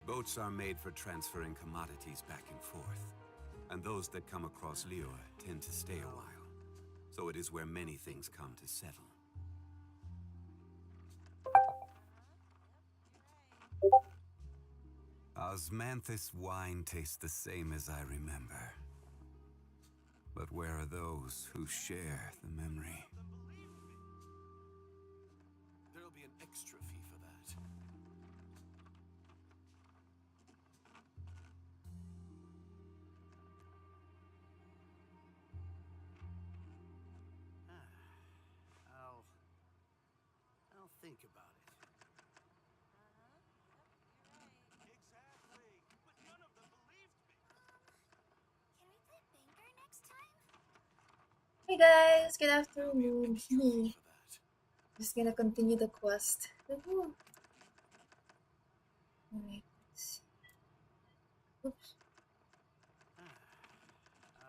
Boats are made for transferring commodities back and forth, and those that come across Liyue tend to stay a while. So it is where many things come to settle. Osmanthus wine tastes the same as I remember. But where are those who share the memory? There'll be an extra fee for that. I'll think about it. Exactly, but none of them believed me. Can we play Banker next time? Hey guys, good afternoon. Extra fee for that. Just gonna continue the quest. Woohoo. Alright, let's see. Oops.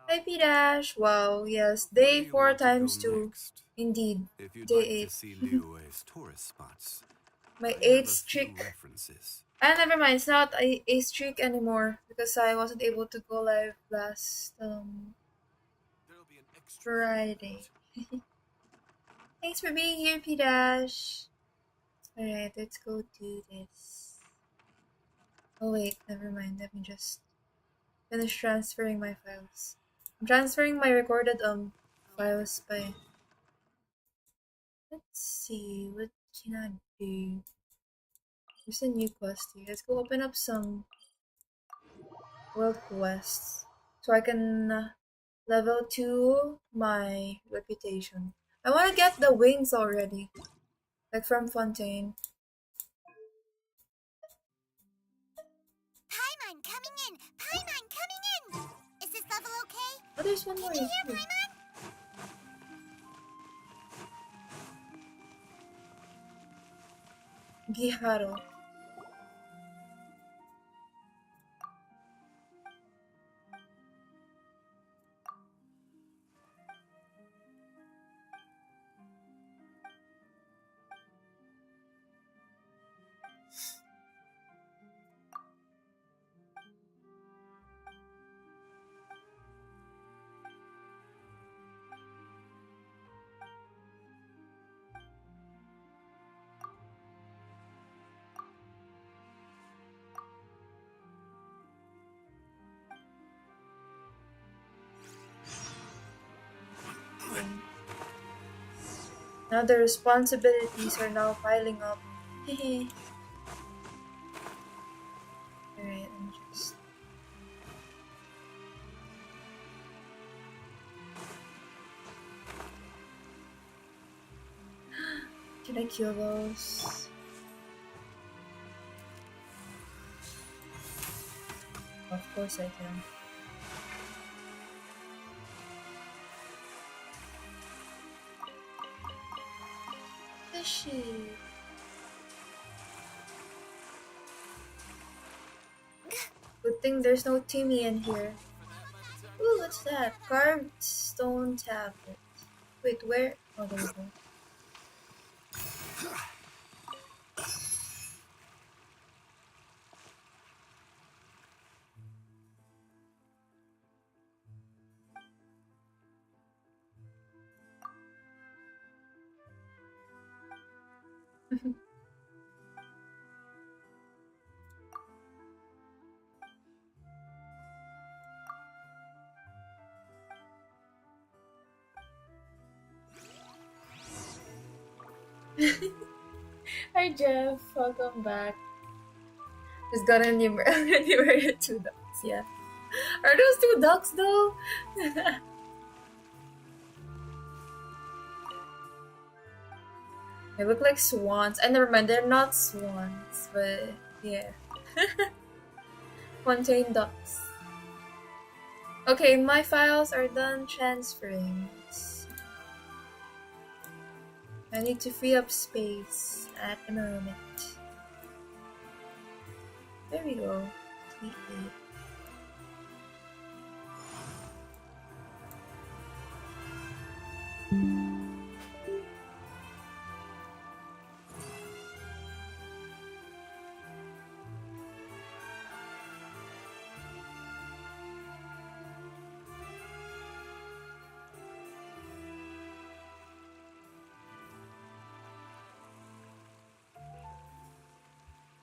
Hi P-Dash. Wow, yes. Where do Day you 4 want to go times 2. next? Indeed. If you'd Day like 8. to see Liyue's tourist spots, My I have 8th a few streak. references. Never mind, it's not a streak anymore because I wasn't able to go live last There'll be an extra fee Friday. for that. Thanks for being here, P-Dash. Alright, let's go do this. Oh wait, never mind. Let me just finish transferring my files. I'm transferring my recorded files by. Let's see, what can I do? There's a new quest here. Let's go open up some world quests so I can level 2 my reputation. I want to get the wings already, like from Fontaine. Paimon coming in! Paimon coming in! Is this level okay? Oh, there's one more Can you hear here. Paimon? Giharo. Now the responsibilities are now piling up. Hehe. Alright, I'm just. Can I kill those? Of course I can. Fishy. Sushi. Good thing there's no Timmy in here. Ooh, what's that? Carved stone tablet. Wait, where? Oh, there we go. Hi Jeff, welcome back. Just got a enumerated 2 ducks, yeah. Are those 2 ducks though? They look like swans. I never mind, they're not swans, but yeah. Fontaine ducks. Okay, my files are done transferring. I need to free up space at the moment. There we go. Completely.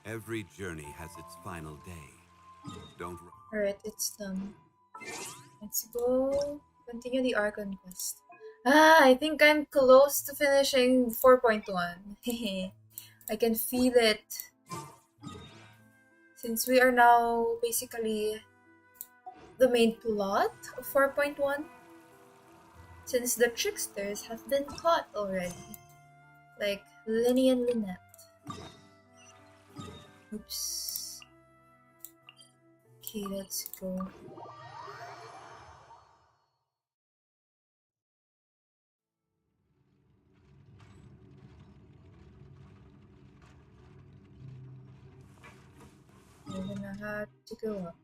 Every journey has its final day. Don't. Alright, it's done. Let's go continue the archon quest. I think I'm close to finishing 4.1. I can feel it. Since we are now basically the main plot of 4.1. Since the Tricksters have been caught already. Like Linny and Lynette. Oops. Okay, let's go. We're gonna have to go up.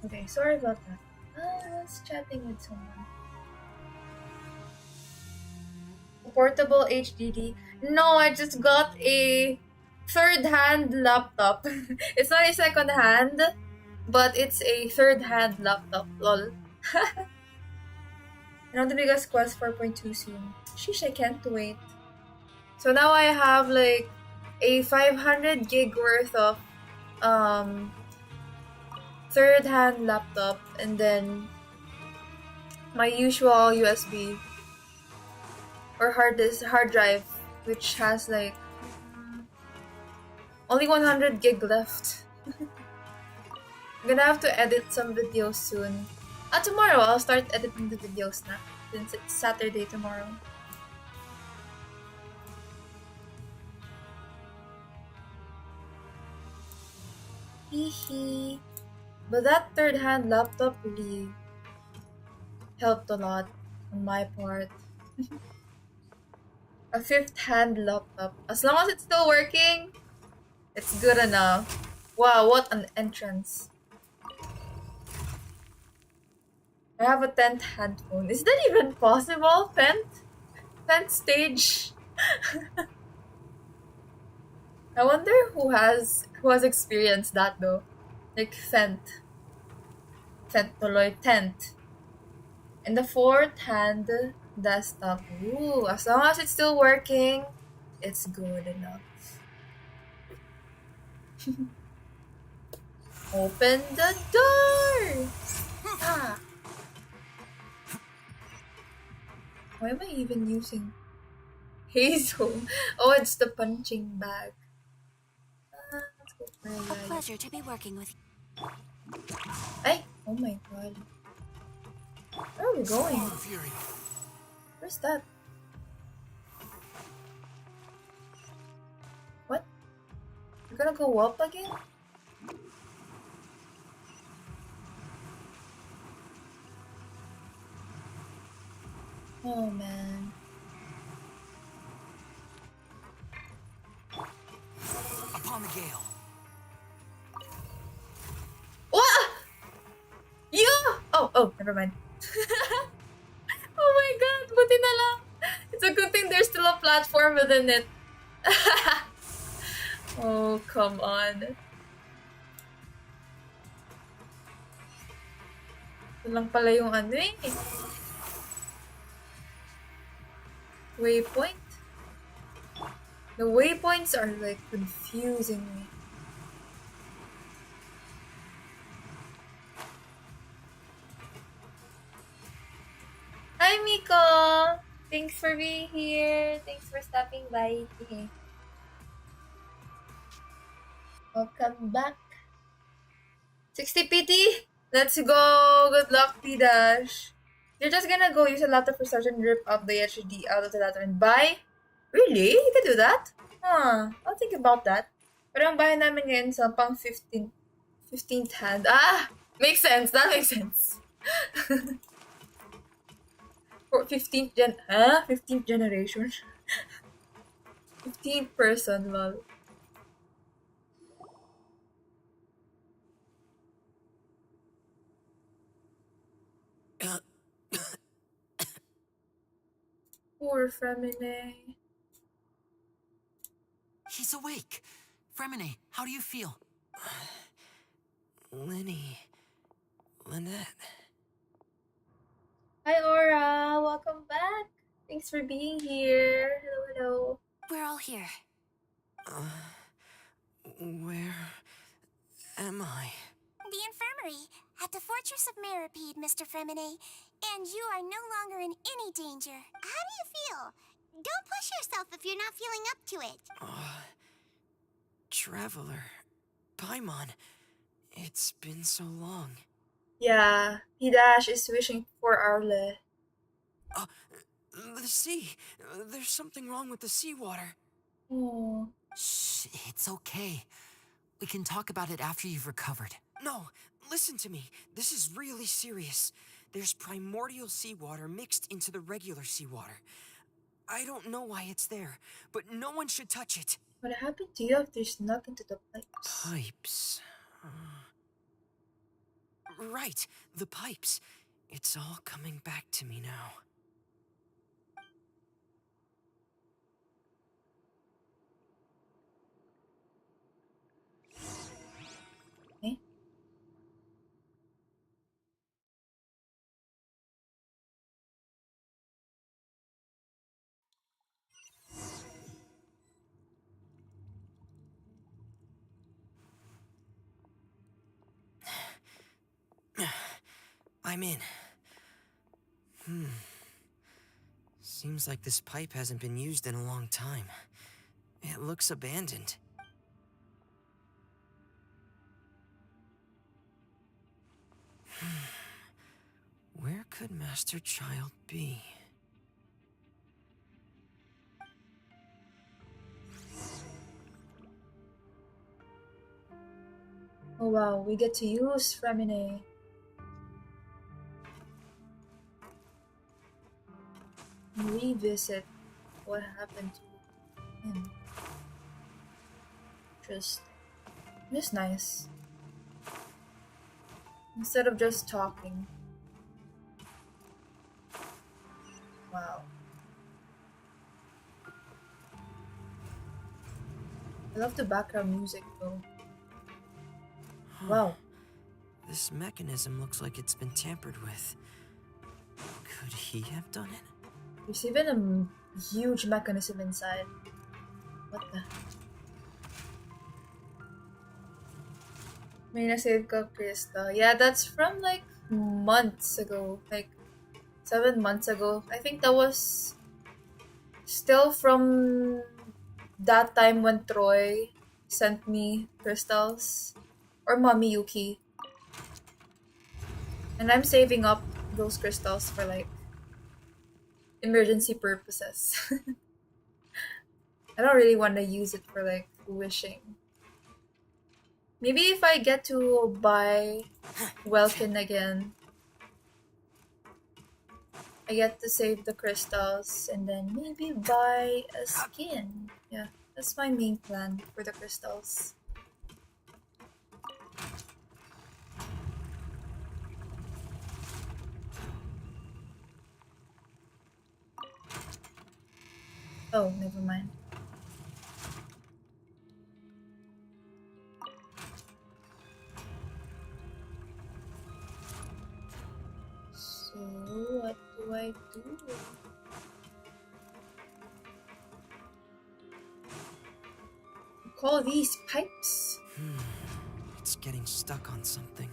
Okay, sorry about that. I was chatting with someone. Portable HDD. No, I just got a third-hand laptop. It's not a second-hand, but it's a third-hand laptop. Lol. And on the biggest quest 4.2 soon. Sheesh, I can't wait. So now I have like a 500 gig worth of third-hand laptop, and then my usual USB or hard drive, which has like only 100 gig left. I'm gonna have to edit some videos soon. Tomorrow I'll start editing the videos now, since it's Saturday tomorrow. Hehe. But that third-hand laptop really helped a lot on my part. A fifth-hand laptop. As long as it's still working, it's good enough. Wow, what an entrance. I have a 10th hand phone. Is that even possible? 10th? 10th stage? I wonder who has experienced that though. Like Fent tuloy, tent. In the fourth hand desktop. Ooh, as long as it's still working, it's good enough. Open the door! Ah! Why am I even using Hazel? Oh, it's the punching bag. Let's go for a A ride. pleasure to be working with you. Ay! Oh my god. Where are we going? Fury. Where's that? What? We're gonna go up again? Oh man. Upon the gale. What? You? Oh, never mind. Oh my god, buti na lang. It's a good thing there's still a platform within it. Oh, come on. Ito lang pala yung ano eh. Waypoint? The waypoints are like confusing me. Hi Miko! Thanks for being here. Thanks for stopping by. Welcome back. 60 PT? Let's go! Good luck, P-Dash. You're just gonna go use a laptop for start and rip up the HDD out of the laptop and buy? Really? You can do that? Huh, I'll think about that. Pero ang bahay namin ngayon sa pang 15th hand. Ah! Makes sense. That makes sense. For 15th 15th generation? 15th person, lol. Poor Femine. He's awake. Fremine, how do you feel? Lynette. Hi, Aura. Welcome back. Thanks for being here. Hello. We're all here. Where am I? The infirmary at the Fortress of Meripede, Mr. Fremine. And you are no longer in any danger. How do you feel? Don't push yourself if you're not feeling up to it. Traveler. Paimon. It's been so long. Yeah, P-Dash is wishing for Arle. The sea. There's something wrong with the seawater. Oh. Shh, it's okay. We can talk about it after you've recovered. No, listen to me. This is really serious. There's primordial seawater mixed into the regular seawater. I don't know why it's there, but no one should touch it. What happened to you after you snuck into the pipes? Pipes. Right, the pipes. It's all coming back to me now. Okay. I'm in. Seems like this pipe hasn't been used in a long time. It looks abandoned. Where could Master Child be? Oh wow, we get to use Femine. Revisit what happened to him. Just nice. Instead of just talking. Wow. I love the background music though. Wow. This mechanism looks like it's been tampered with. Could he have done it? There's even a huge mechanism inside. What the? May na-save ka, Krista. Yeah, that's from like months ago. Like 7 months ago. I think that was still from that time when Troy sent me crystals. Or Mommy Yuki. And I'm saving up those crystals for like emergency purposes. I don't really want to use it for like wishing. Maybe if I get to buy Welkin again, I get to save the crystals and then maybe buy a skin. Yeah, that's my main plan for the crystals. Oh, never mind. So, what do I do? Call these pipes? It's getting stuck on something.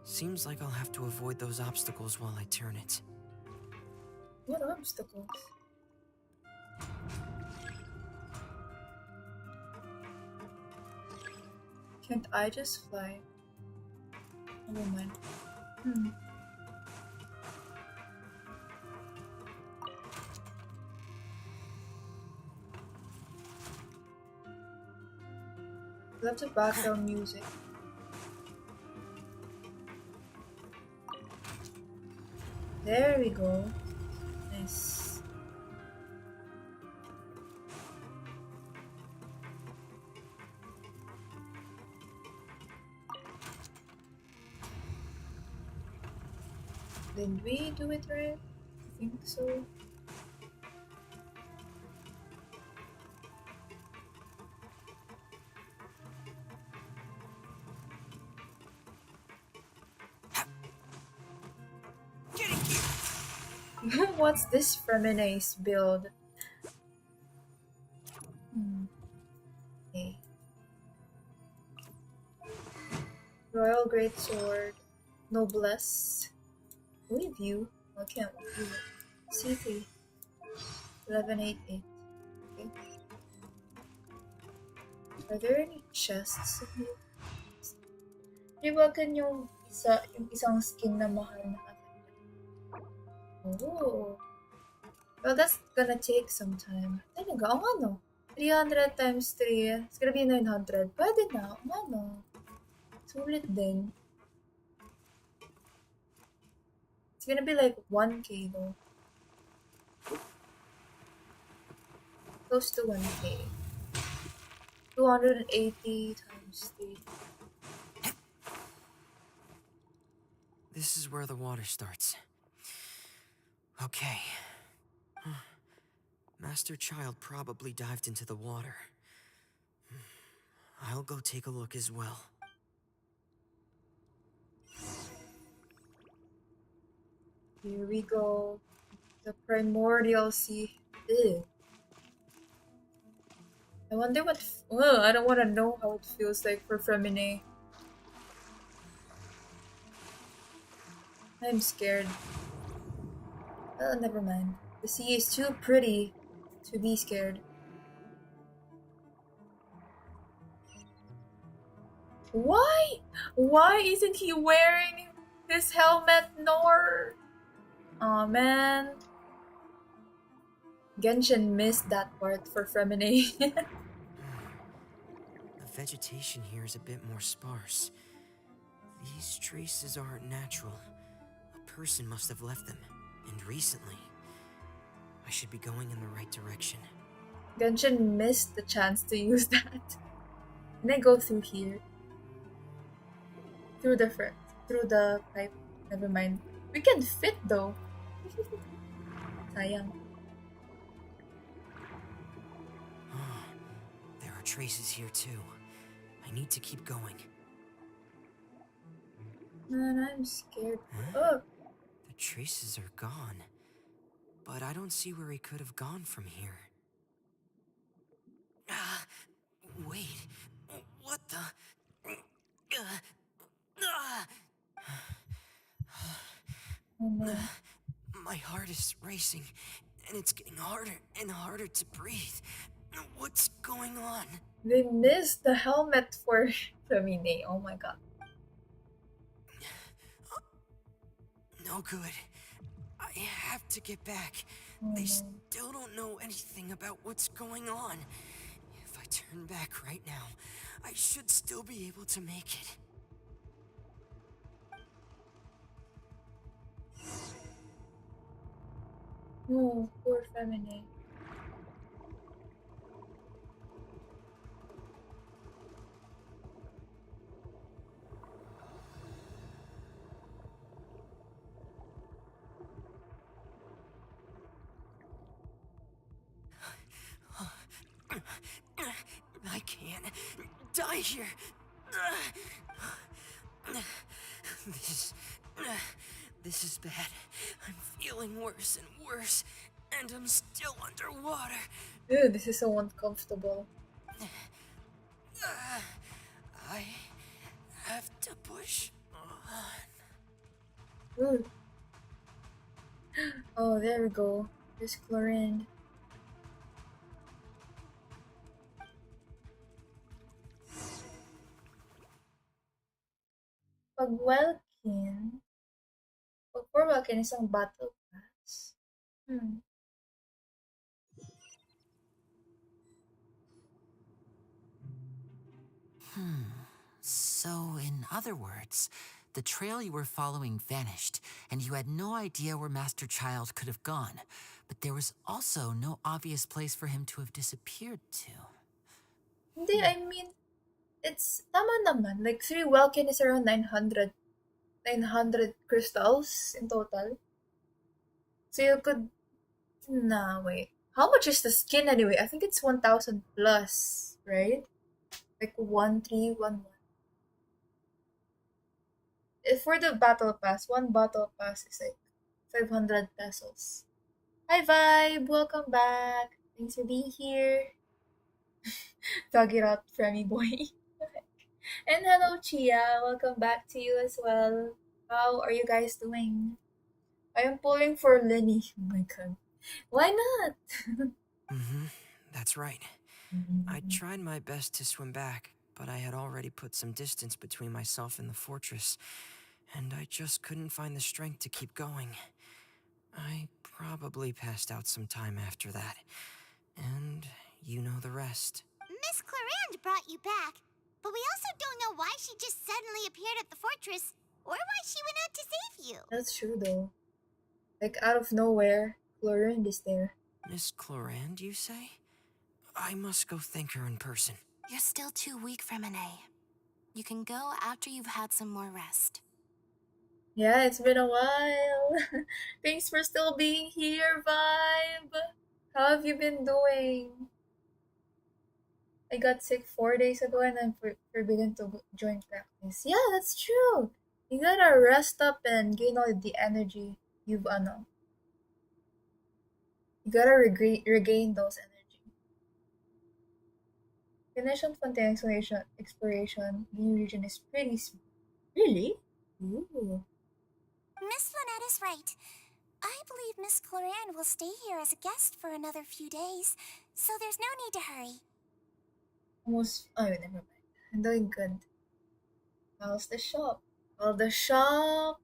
Seems like I'll have to avoid those obstacles while I turn it. What obstacles? Can't I just fly? Never mind. Love the background music. There we go. Nice. Did we do it right? I think so. What's this Freminace build? Okay. Royal Greatsword. Noblesse. With you? I can't view it. C3. 1188. Okay. Are there any chests in here? Di ba yung isang skin na mahal na Oh. Well, that's gonna take some time. Talaga, ang ano? 300 times 3. It's gonna be 900. Pwede na. Ang ano? Sulit din. It's gonna be like 1k though. Close to 1k. 280 times 3. This is where the water starts. Okay. Master Child probably dived into the water. I'll go take a look as well. Here we go. The primordial sea. Ew. I wonder what. I don't want to know how it feels like for Femine. I'm scared. Oh, never mind. The sea is too pretty to be scared. Why? Why isn't he wearing his helmet nor? Aw, man. Genshin missed that part for Femine. The vegetation here is a bit more sparse. These traces aren't natural. A person must have left them, and recently. I should be going in the right direction. Genshin missed the chance to use that. Can I go through here? Through the pipe. Never mind. We can fit though. Sayang. There are traces here too. I need to keep going. Man, I'm scared. Huh? Oh, The traces are gone. But I don't see where he could have gone from here. Ah, wait. What the? Ah, oh no. my heart is racing, and it's getting harder and harder to breathe. What's going on? They missed the helmet for Femine. Oh my god. No good. I have to get back. Oh They no. still don't know anything about what's going on. If I turn back right now, I should still be able to make it. No, poor Femine. I can't die here. This is bad. I'm feeling worse and worse, and I'm still underwater. Dude, this is so uncomfortable. I have to push on. Ooh. Oh, there we go. There's chlorine. Pag Welkin, pag for Welkin isang battle pass. So, in other words, the trail you were following vanished, and you had no idea where Master Child could have gone. But there was also no obvious place for him to have disappeared to. Hindi, I mean, it's tama naman. Like, 3 Welkin is around 900 crystals in total. So you could... Nah, wait. How much is the skin anyway? I think it's 1,000 plus, right? Like 1311. If for the battle pass, one battle pass is like 500 pesos. Hi Vibe, welcome back. Thanks for being here. Dog it out, Fremy boy. And hello Chia, welcome back to you as well. How are you guys doing? I am pulling for Lenny. Oh my god. Why not? That's right. I tried my best to swim back, but I had already put some distance between myself and the fortress, and I just couldn't find the strength to keep going. I probably passed out some time after that, and you know the rest. Miss Clarande brought you back, but we also don't know why she just suddenly appeared at the fortress, or why she went out to save you. That's true though. Like out of nowhere, Chlorine is there. Miss Clarande, you say? I must go thank her in person. You're still too weak, Femine. You can go after you've had some more rest. Yeah, it's been a while. Thanks for still being here, Vibe. How have you been doing? I got sick 4 days ago and I'm forbidden to join practice. Yeah, that's true. You gotta rest up and gain all the energy you've You gotta regain those energy. Venetian Fontaine exploration. The new region is pretty really? Ooh. Miss Lynette is right. I believe Miss Clarande will stay here as a guest for another few days, so there's no need to hurry. Never mind. I'm doing good. How's the shop? Well, the shop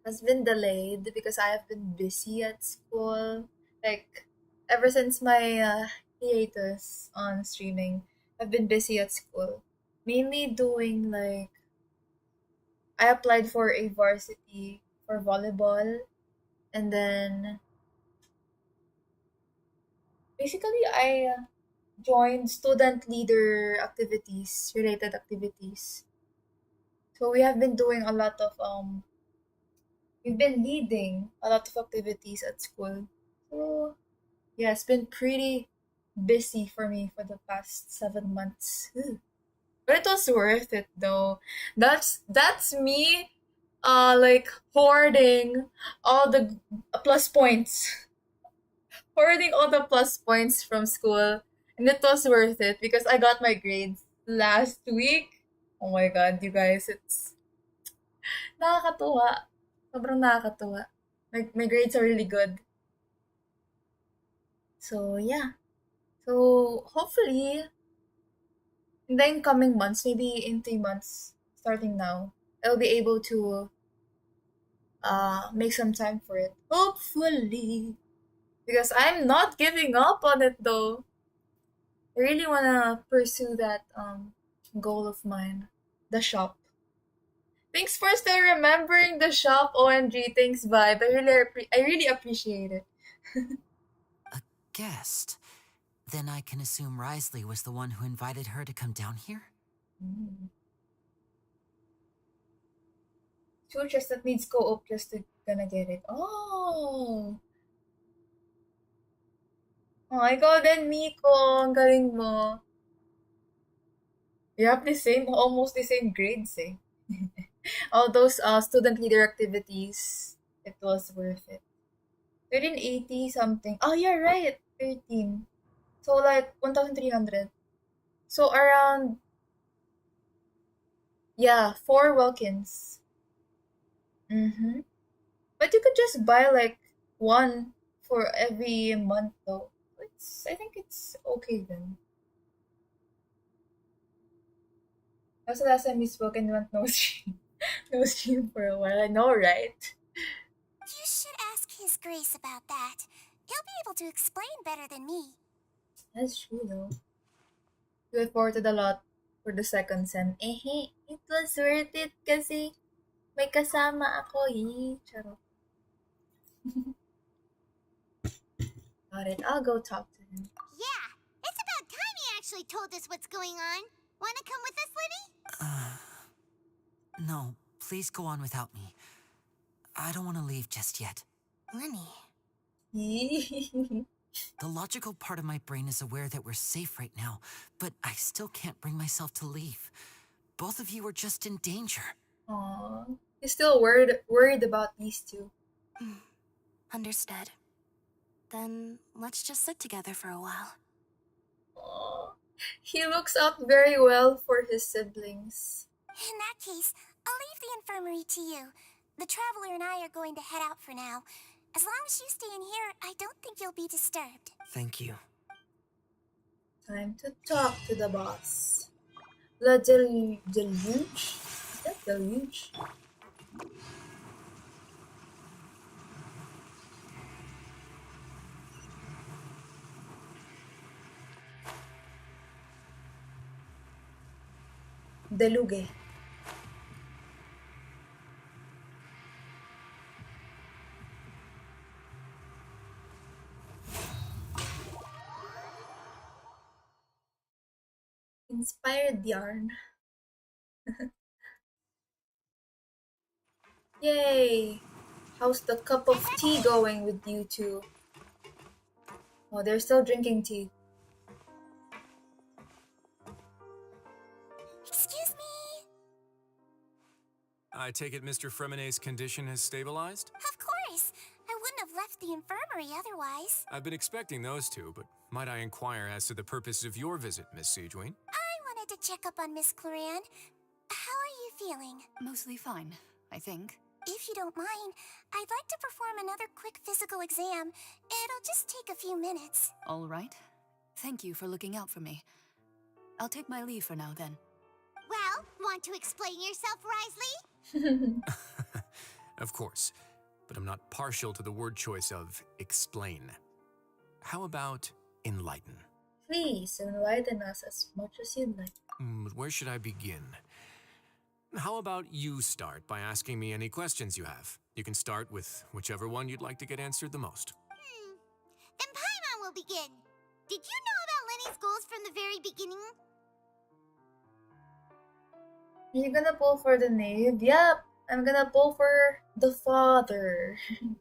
has been delayed because I have been busy at school. Like, ever since my hiatus on streaming, I've been busy at school. Mainly doing, like, I applied for a varsity for volleyball, and then basically I joined student leader related activities. So we have been doing a lot of we've been leading a lot of activities at school. So yeah, it's been pretty busy for me for the past 7 months. But it was worth it though. That's me like hoarding all the plus points. Hoarding all the plus points from school. And it was worth it because I got my grades last week. Oh my god, you guys, it's nakakatuwa. Sobrang nakakatuwa. Like, my grades are really good. So, yeah. So, hopefully, in the incoming months, maybe in 3 months, starting now, I'll be able to make some time for it. Hopefully. Because I'm not giving up on it though. I really wanna pursue that goal of mine. The shop. Thanks for still remembering the shop, OMG. Thanks, Vibe. I really appreciate it. A guest? Then I can assume Risley was the one who invited her to come down here? Two chests that needs co-op just to gonna get it. Oh! Oh, ikaw din, Miko. Ang galing mo. You have almost the same grades, eh. All those student leader activities, it was worth it. 1380 something. Oh, yeah, right. 13. So, like, 1,300. So, around, yeah, 4 Welkins. But you could just buy, like, one for every month, though. I think it's okay then. That's the last time we spoke and went no stream. No stream for a while. I know, right? You should ask His Grace about that. He'll be able to explain better than me. That's true, though. You reported a lot for the second sem. It was worth it kasi may kasama ako, eh. Charot. Got it. I'll go talk to him. Yeah, it's about time he actually told us what's going on. Wanna come with us, Lenny? No, please go on without me. I don't want to leave just yet. Lenny. The logical part of my brain is aware that we're safe right now, but I still can't bring myself to leave. Both of you are just in danger. Aww. He's still worried about these two. Understood. Then let's just sit together for a while. Aww. He looks out very well for his siblings. In that case, I'll leave the infirmary to you. The Traveler and I are going to head out for now. As long as you stay in here, I don't think you'll be disturbed. Thank you. Time to talk to the boss. La Deluge? Is that Deluge? Deluge. Inspired yarn. Yay! How's the cup of tea going with you two? Oh, they're still drinking tea. Excuse me? I take it Mr. Fremenet's condition has stabilized? Of course. I wouldn't have left the infirmary otherwise. I've been expecting those two, but might I inquire as to the purpose of your visit, Miss Siegeween? I wanted to check up on Miss Cloran. How are you feeling? Mostly fine, I think. If you don't mind, I'd like to perform another quick physical exam. It'll just take a few minutes. All right. Thank you for looking out for me. I'll take my leave for now, then. Well, want to explain yourself, Risley? Of course, but I'm not partial to the word choice of explain. How about enlighten? Please enlighten us as much as you'd like. But where should I begin? How about you start by asking me any questions you have? You can start with whichever one you'd like to get answered the most. Then Paimon will begin. Did you know about Lenny's goals from the very beginning? Are you gonna pull for the knave? Yep, I'm gonna pull for the father. Hindi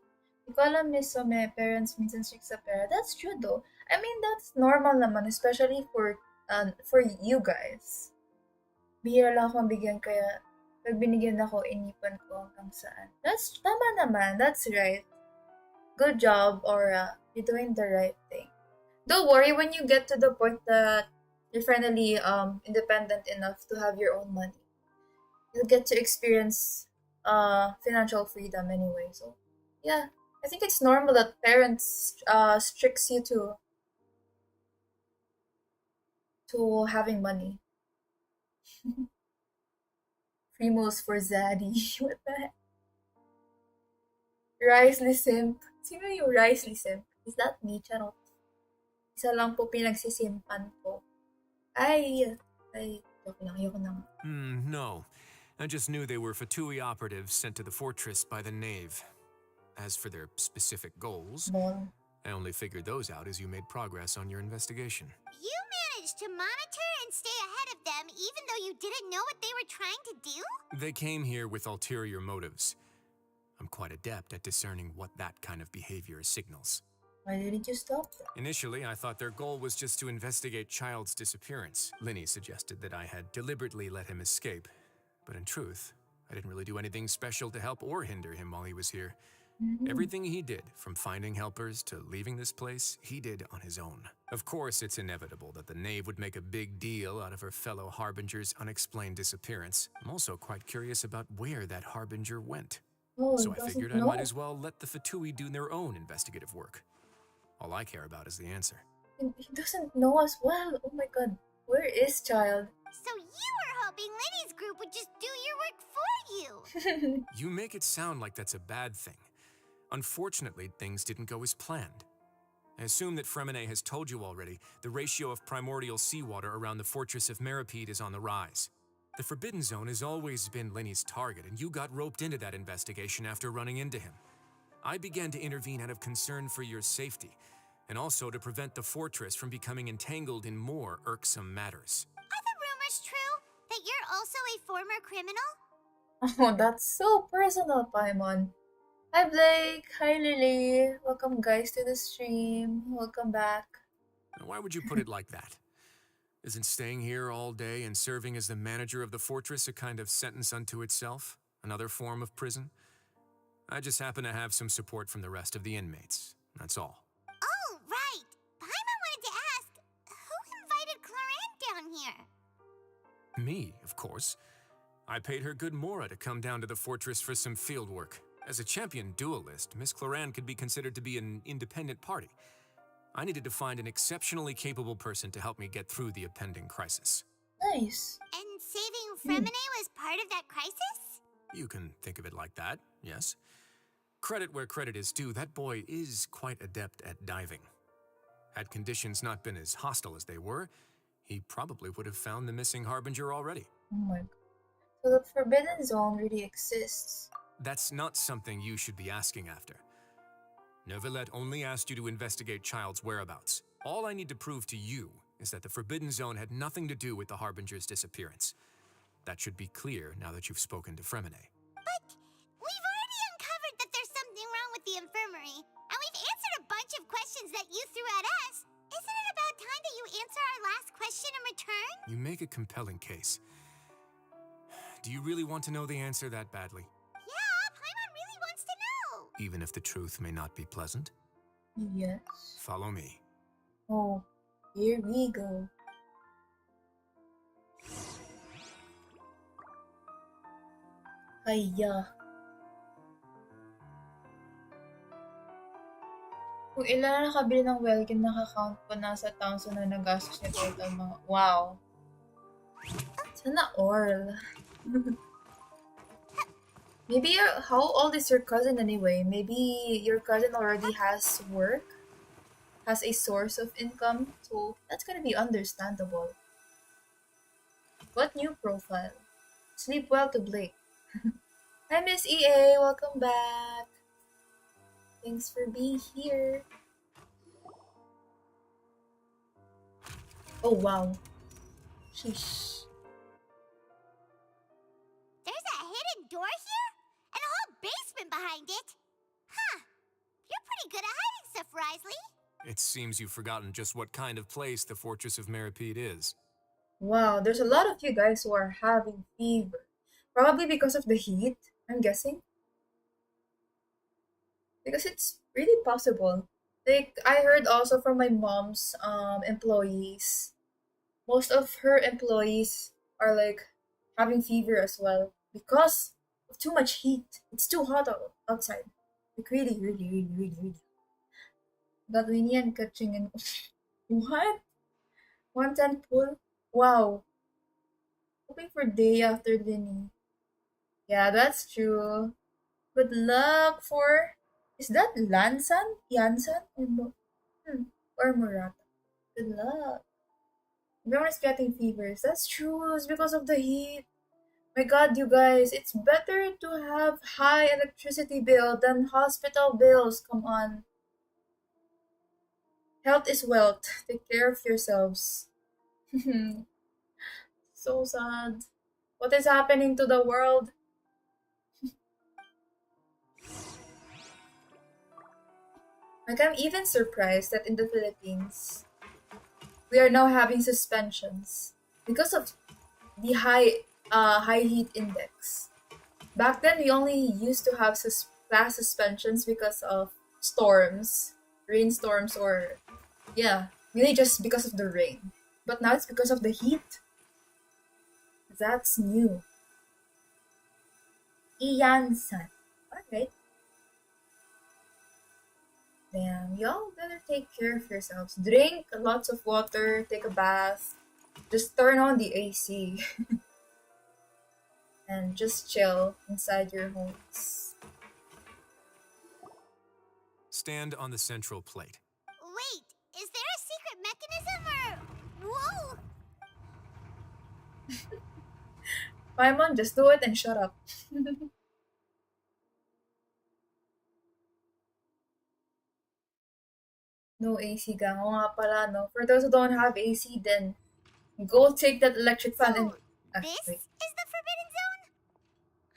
ko alam, Miss Some, parents minsan strict sa pera. That's true though. I mean, that's normal naman, especially for you guys. Bihira lang ako mabigyan, kaya pag binigyan ako, inipan ko hanggang saan. That's tama naman. That's right. Good job, Aura. You're doing the right thing. Don't worry when you get to the point that you're finally independent enough to have your own money. You'll get to experience financial freedom anyway. So yeah, I think it's normal that parents tricks you to having money. Primos for Zaddy. What the heck? Risely Simp. Sino yung Risely Simp? Is that me? Charot. Isa lang po pinagsisimpan ko. Ay, joke lang. Ayoko na. No. I just knew they were Fatui operatives sent to the fortress by the Knave. As for their specific goals, Ball. I only figured those out as you made progress on your investigation. You managed to monitor and stay ahead of them even though you didn't know what they were trying to do? They came here with ulterior motives. I'm quite adept at discerning what that kind of behavior signals. Why didn't you stop them? Initially, I thought their goal was just to investigate Child's disappearance. Linny suggested that I had deliberately let him escape, but in truth, I didn't really do anything special to help or hinder him while he was here. Everything he did, from finding helpers to leaving this place, he did on his own. Of course, it's inevitable that the Knave would make a big deal out of her fellow Harbinger's unexplained disappearance. I'm also quite curious about where that Harbinger went. Oh, So he I figured doesn't I know. might as well let the Fatui do their own investigative work. All I care about is the answer. He doesn't know as well. Oh my god. Where is Child? So you were hoping Liddy's group would just do your work for you. You make it sound like that's a bad thing. Unfortunately, things didn't go as planned. I assume that Fremine has told you already, the ratio of primordial seawater around the fortress of Meripede is on the rise. The Forbidden Zone has always been Linny's target, and you got roped into that investigation after running into him. I began to intervene out of concern for your safety, and also to prevent the fortress from becoming entangled in more irksome matters. Are the rumors true? That you're also a former criminal? Oh, that's so personal, Paimon. Hi Blake. Hi Lily. Welcome guys to the stream. Welcome back. Now, why would you put it like that? Isn't staying here all day and serving as the manager of the fortress a kind of sentence unto itself? Another form of prison? I just happen to have some support from the rest of the inmates. That's all. Oh, right. Paimon wanted to ask, who invited Cloran down here? Me, of course. I paid her good mora to come down to the fortress for some field work. As a champion duelist, Miss Cloran could be considered to be an independent party. I needed to find an exceptionally capable person to help me get through the impending crisis. Nice. And saving Fremine was part of that crisis? You can think of it like that, yes. Credit where credit is due, that boy is quite adept at diving. Had conditions not been as hostile as they were, he probably would have found the missing Harbinger already. Oh my god. So the Forbidden Zone really exists. That's not something you should be asking after. Neuvillette only asked you to investigate Child's whereabouts. All I need to prove to you is that the Forbidden Zone had nothing to do with the Harbinger's disappearance. That should be clear now that you've spoken to Fremine. But we've already uncovered that there's something wrong with the infirmary, and we've answered a bunch of questions that you threw at us. Isn't it about time that you answer our last question in return? You make a compelling case. Do you really want to know the answer that badly? Yeah, Paimon really wants to know. Even if the truth may not be pleasant? Yes. Follow me. Oh, here we go. Hiya. Kung ilan na nakabili ng welcome, nakakount pa na sa 1,000 na nagastos niya total mga... Wow. Sana all. Maybe how old is your cousin anyway? Maybe your cousin already has work, has a source of income, so that's gonna be understandable. What new profile? Sleep well to Blake. Hi Miss EA, welcome back. Thanks for being here. Oh wow. Sheesh. There's a hidden door here? And a whole basement behind it? Huh. You're pretty good at hiding stuff, Risley. It seems you've forgotten just what kind of place the Fortress of Meripede is. Wow, there's a lot of you guys who are having fever. Probably because of the heat, I'm guessing. Because it's really possible. Like, I heard also from my mom's employees, most of her employees are like having fever as well because of too much heat. It's too hot outside. Like really, really, really, really, really. Got windy and catching in. What? 110 pull? Wow. Hoping for day after Linny. Yeah, that's true. Good luck for. Is that Lansan? Yansan? Or Murata? Good luck. Everyone is getting fevers. That's true. It's because of the heat. My god, you guys, it's better to have high electricity bill than hospital bills. Come on. Health is wealth. Take care of yourselves. So sad. What is happening to the world? Like, I'm even surprised that in the Philippines, we are now having suspensions because of the high heat index. Back then, we only used to have class suspensions because of storms, rainstorms, or yeah, really just because of the rain. But now it's because of the heat. That's new. Iyan-san. Alright. Damn, y'all better take care of yourselves. Drink lots of water, take a bath, just turn on the AC. And just chill inside your homes. Stand on the central plate. Wait, is there a secret mechanism or... Whoa! Paimon, just do it and shut up. No AC gang. Oo nga pala, no? For those who don't have AC, then go take that electric fan and... This wait. is the Forbidden Zone?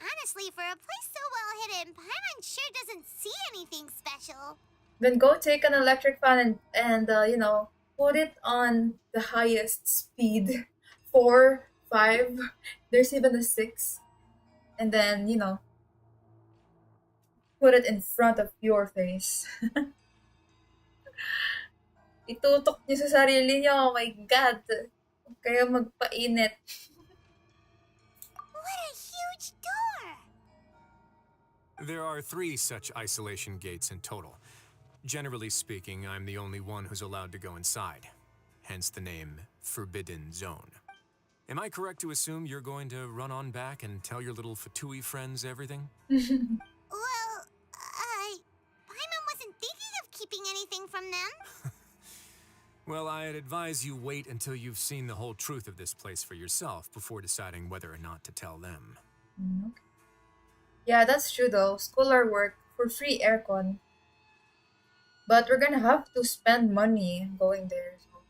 Honestly, for a place so well hidden, Paimon sure doesn't see anything special. Then go take an electric fan and you know, put it on the highest speed. 4, 5, there's even a 6. And then, you know, put it in front of your face. Itutok niyo sa sarili niyo. Oh my God. Huwag kayo magpainit. What a huge door! There are 3 such isolation gates in total. Generally speaking, I'm the only one who's allowed to go inside. Hence the name Forbidden Zone. Am I correct to assume you're going to run on back and tell your little Fatui friends everything? Well, Paimon wasn't thinking of keeping anything from them. Well, I'd advise you wait until you've seen the whole truth of this place for yourself before deciding whether or not to tell them. Okay. Yeah, that's true though. School or work for free aircon. But we're gonna have to spend money going there. So.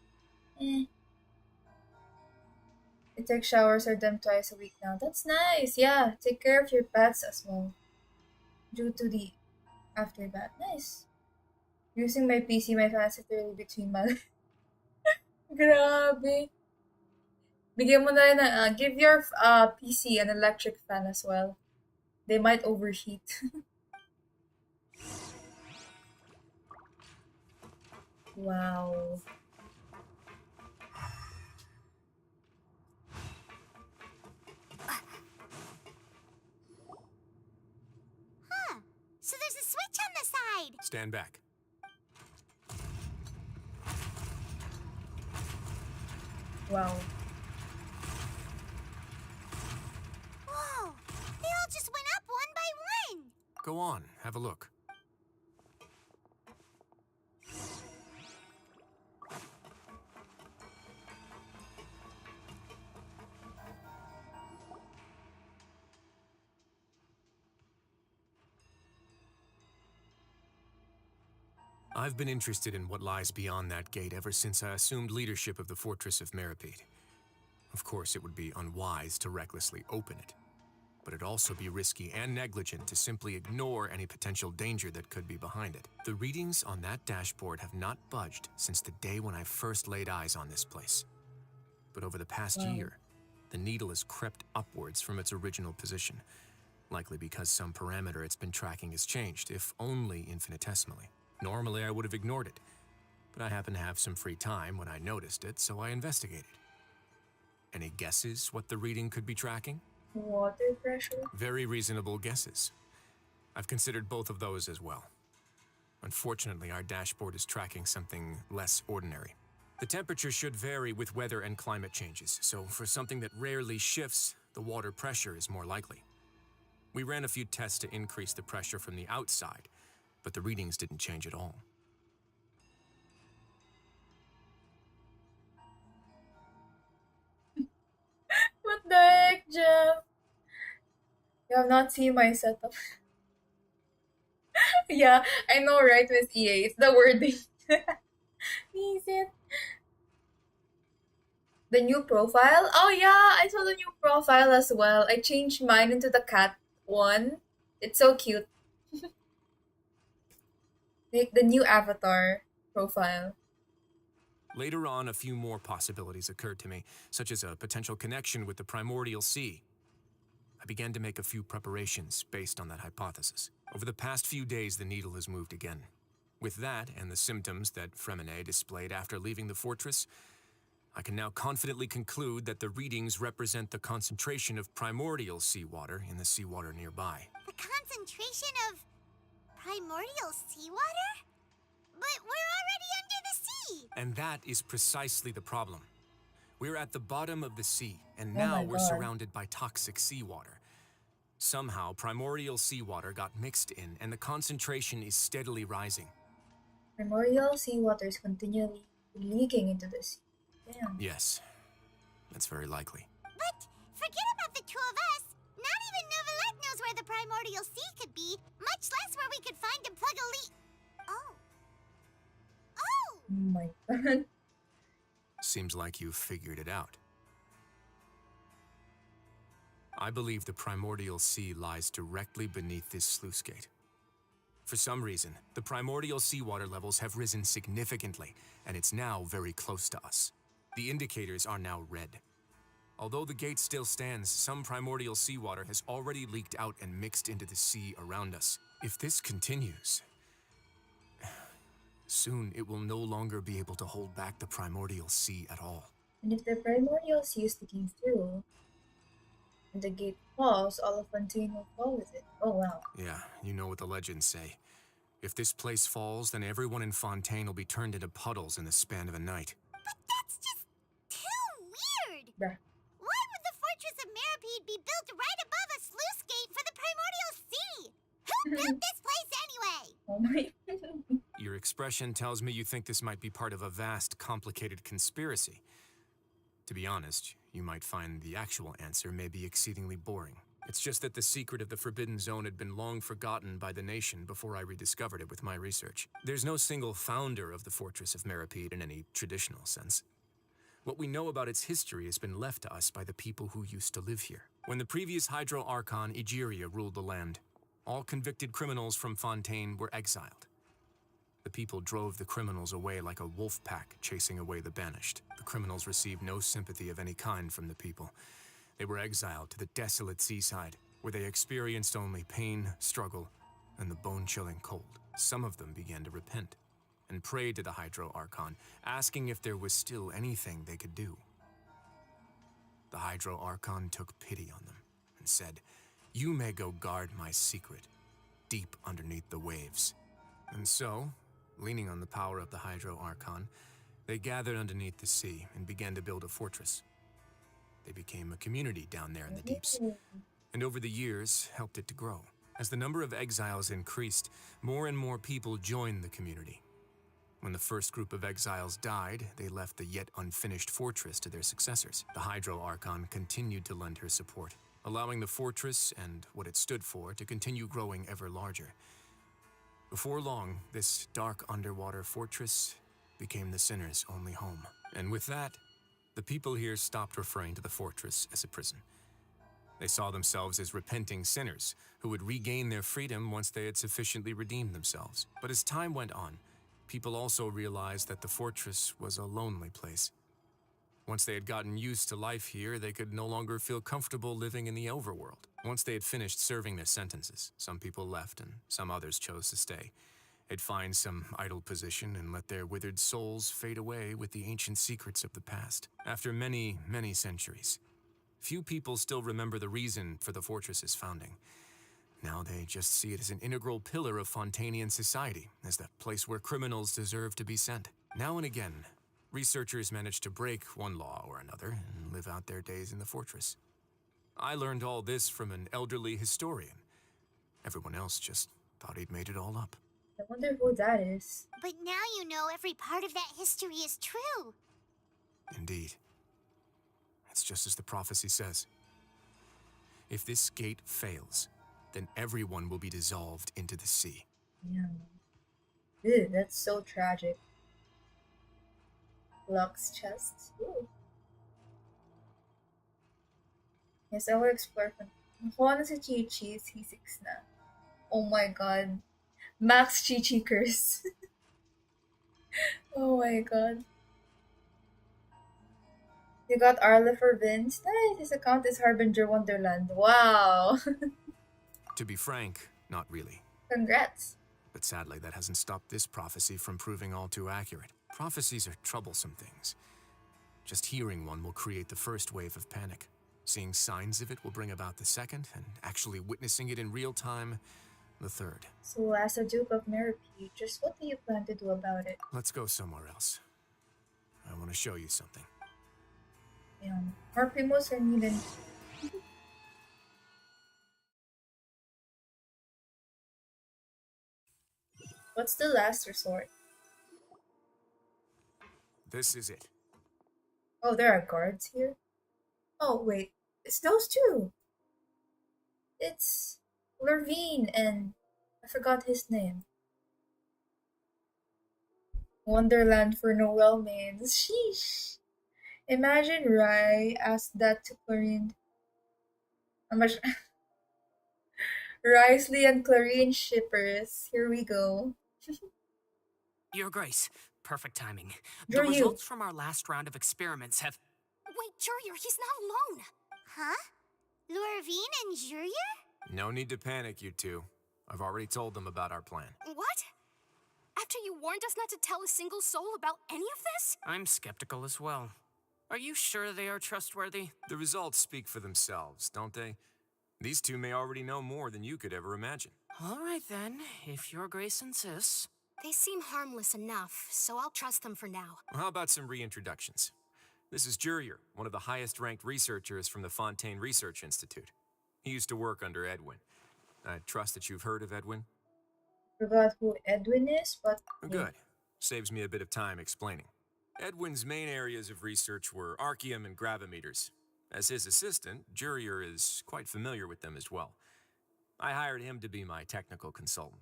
I take showers or them twice a week now. That's nice. Yeah, take care of your pets as well. Due to the afterbath. Nice. Using my PC, my fans literally between my... Grabe. Bigyan mo na rin na, give your PC an electric fan as well. They might overheat. Wow. Huh. So there's a switch on the side. Stand back. Wow. Whoa. They all just went up one by one. Go on, have a look. I've been interested in what lies beyond that gate ever since I assumed leadership of the Fortress of Meripede. Of course, it would be unwise to recklessly open it. but it'd also be risky and negligent to simply ignore any potential danger that could be behind it. The readings on that dashboard have not budged since the day when I first laid eyes on this place. But over the past year, the needle has crept upwards from its original position, likely because some parameter it's been tracking has changed, if only infinitesimally. Normally, I would have ignored it, but I happened to have some free time when I noticed it, so I investigated. Any guesses what the reading could be tracking? Water pressure? Very reasonable guesses. I've considered both of those as well. Unfortunately, our dashboard is tracking something less ordinary. The temperature should vary with weather and climate changes, so for something that rarely shifts, the water pressure is more likely. We ran a few tests to increase the pressure from the outside, but the readings didn't change at all. What the heck, Jeff? You have not seen my setup. Yeah, I know, right, Miss EA? It's the wording. Is it? The new profile? Oh yeah, I saw the new profile as well. I changed mine into the cat one. It's so cute. Like the new avatar profile. Later on, a few more possibilities occurred to me, such as a potential connection with the primordial sea. I began to make a few preparations based on that hypothesis. Over the past few days, the needle has moved again. With that and the symptoms that Freminet displayed after leaving the fortress, I can now confidently conclude that the readings represent the concentration of primordial seawater in the seawater nearby. The concentration of primordial seawater? But we're already under the sea! And that is precisely the problem. We're at the bottom of the sea, and Oh now my we're God. surrounded by toxic seawater. Somehow, primordial seawater got mixed in, and the concentration is steadily rising. Primordial seawater is continually leaking into the sea. Damn. Yes, that's very likely. But forget about the two of us. Not even Novelette knows where the primordial sea could be, much less where we could find and plug a leak. Oh. Oh! Oh my God. Seems like you've figured it out. I believe the primordial sea lies directly beneath this sluice gate. For some reason, the primordial seawater levels have risen significantly, and it's now very close to us. The indicators are now red. Although the gate still stands, some primordial seawater has already leaked out and mixed into the sea around us. If this continues, soon it will no longer be able to hold back the primordial sea at all. And if the primordial sea is leaking through, and the gate falls, all of Fontaine will fall with it. Oh wow. Yeah, you know what the legends say. If this place falls, then everyone in Fontaine will be turned into puddles in the span of a night. But that's just too weird! Bruh. Why would the Fortress of Meripede be built right above a sluice gate for the primordial sea? Who built this place anyway? Oh my. Your expression tells me you think this might be part of a vast, complicated conspiracy. To be honest, you might find the actual answer may be exceedingly boring. It's just that the secret of the Forbidden Zone had been long forgotten by the nation before I rediscovered it with my research. There's no single founder of the Fortress of Meripede in any traditional sense. What we know about its history has been left to us by the people who used to live here. When the previous Hydro Archon, Egeria, ruled the land, all convicted criminals from Fontaine were exiled. The people drove the criminals away like a wolf pack chasing away the banished. The criminals received no sympathy of any kind from the people. They were exiled to the desolate seaside, where they experienced only pain, struggle, and the bone-chilling cold. Some of them began to repent and prayed to the Hydro Archon, asking if there was still anything they could do. The Hydro Archon took pity on them and said, "You may go guard my secret, deep underneath the waves." And so, leaning on the power of the Hydro Archon, they gathered underneath the sea and began to build a fortress. They became a community down there in the deeps, and over the years helped it to grow. As the number of exiles increased, more and more people joined the community. When the first group of exiles died, they left the yet unfinished fortress to their successors. The Hydro Archon continued to lend her support, allowing the fortress and what it stood for to continue growing ever larger. Before long, this dark underwater fortress became the sinner's only home. And with that, the people here stopped referring to the fortress as a prison. They saw themselves as repenting sinners who would regain their freedom once they had sufficiently redeemed themselves. But as time went on, people also realized that the fortress was a lonely place. Once they had gotten used to life here, they could no longer feel comfortable living in the overworld. Once they had finished serving their sentences, some people left and some others chose to stay. They'd find some idle position and let their withered souls fade away with the ancient secrets of the past. After many, many centuries, few people still remember the reason for the fortress's founding. Now they just see it as an integral pillar of Fontanian society, as the place where criminals deserve to be sent. Now and again, researchers manage to break one law or another and live out their days in the fortress. I learned all this from an elderly historian. Everyone else just thought he'd made it all up. I wonder who that is. But now you know every part of that history is true. Indeed. It's just as the prophecy says. If this gate fails, then everyone will be dissolved into the sea. Yeah. Ew, that's so tragic. Locke's chest. Ooh. Yes, I will explore. Nakuha na si Chi-Chi, C6 na. Oh my god. Max Chi-Chi curse. Oh my god. You got Arla for Vince? Nice, his account is Harbinger Wonderland. Wow. To be frank, not really. Congrats. But sadly, that hasn't stopped this prophecy from proving all too accurate. Prophecies are troublesome things. Just hearing one will create the first wave of panic. Seeing signs of it will bring about the second, and actually witnessing it in real time, the third. So, as a Duke of Meripede, just what do you plan to do about it? Let's go somewhere else. I want to show you something. Harpimos are needed. What's the last resort? This is it. Oh, there are guards here? Oh, wait. It's those two! It's Lurvine and I forgot his name. Wonderland for Noel mains. Sheesh! Imagine Rai asked that to Clarine. How much? Risley and Clarine shippers. Here we go. Your Grace, perfect timing. Drew, The you. results from our last round of experiments have... Wait, Jurier, he's not alone. Huh? Lurvine and Jurier? No need to panic, you two. I've already told them about our plan. What? After you warned us not to tell a single soul about any of this? I'm skeptical as well. Are you sure they are trustworthy? The results speak for themselves, don't they? These two may already know more than you could ever imagine. All right then, if Your Grace insists. They seem harmless enough, so I'll trust them for now. How about some reintroductions? This is Jurier, one of the highest-ranked researchers from the Fontaine Research Institute. He used to work under Edwin. I trust that you've heard of Edwin? Forgot who Edwin is, but Good. Saves me a bit of time explaining. Edwin's main areas of research were archeum and gravimeters. As his assistant, Jurier is quite familiar with them as well. I hired him to be my technical consultant.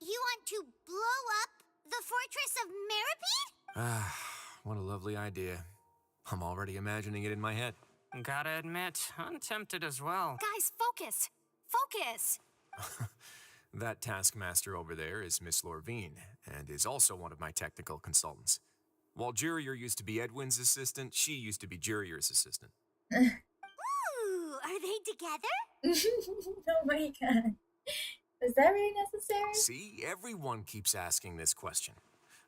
You want to blow up the Fortress of Meripede? Ah, what a lovely idea. I'm already imagining it in my head. Gotta admit, I'm tempted as well. Guys, focus! Focus! That taskmaster over there is Miss Lorvine, and is also one of my technical consultants. While Jurier used to be Edwin's assistant, she used to be Jurier's assistant. Ooh, are they together? oh my god. Is that really necessary? See, everyone keeps asking this question.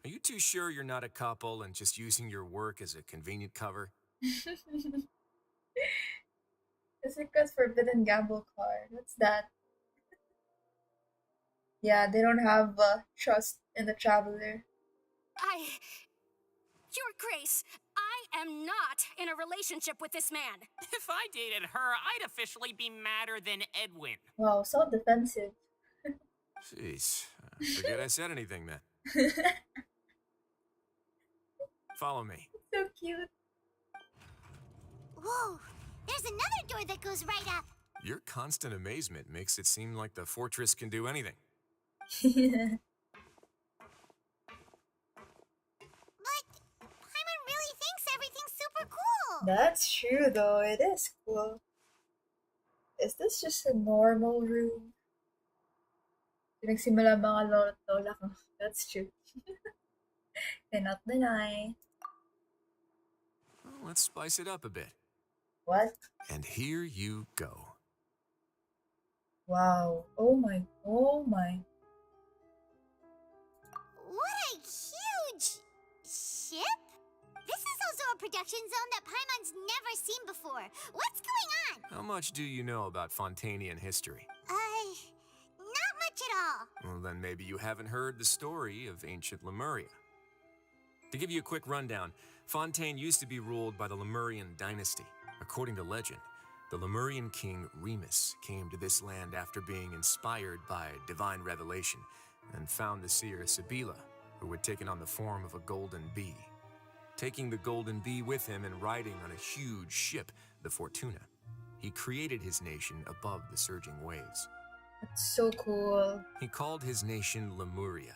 Are you too sure you're not a couple and just using your work as a convenient cover? Jessica's Forbidden Gamble card. What's that? Yeah, they don't have trust in the traveler. Your Grace, I am not in a relationship with this man. If I dated her, I'd officially be madder than Edwin. Wow, so defensive. Jeez, forget I said anything then. Follow me. So cute. Whoa, there's another door that goes right up. Your constant amazement makes it seem like the fortress can do anything. Yeah. But Paimon really thinks everything's super cool. That's true though, it is cool. is this just a normal room? Pinagsimula mga lola ko. That's true. Cannot deny. Well, let's spice it up a bit. What? And here you go. Wow. Oh my. Oh my. What a huge ship! This is also a production zone that Paimon's never seen before. What's going on? How much do you know about Fontanian history? Not much at all. Well, then maybe you haven't heard the story of ancient Lemuria. To give you a quick rundown, Fontaine used to be ruled by the Lemurian dynasty. According to legend, the Lemurian king Remus came to this land after being inspired by divine revelation and found the seer Sibila, who had taken on the form of a golden bee. Taking the golden bee with him and riding on a huge ship, the Fortuna, he created his nation above the surging waves. That's so cool. He called his nation Lemuria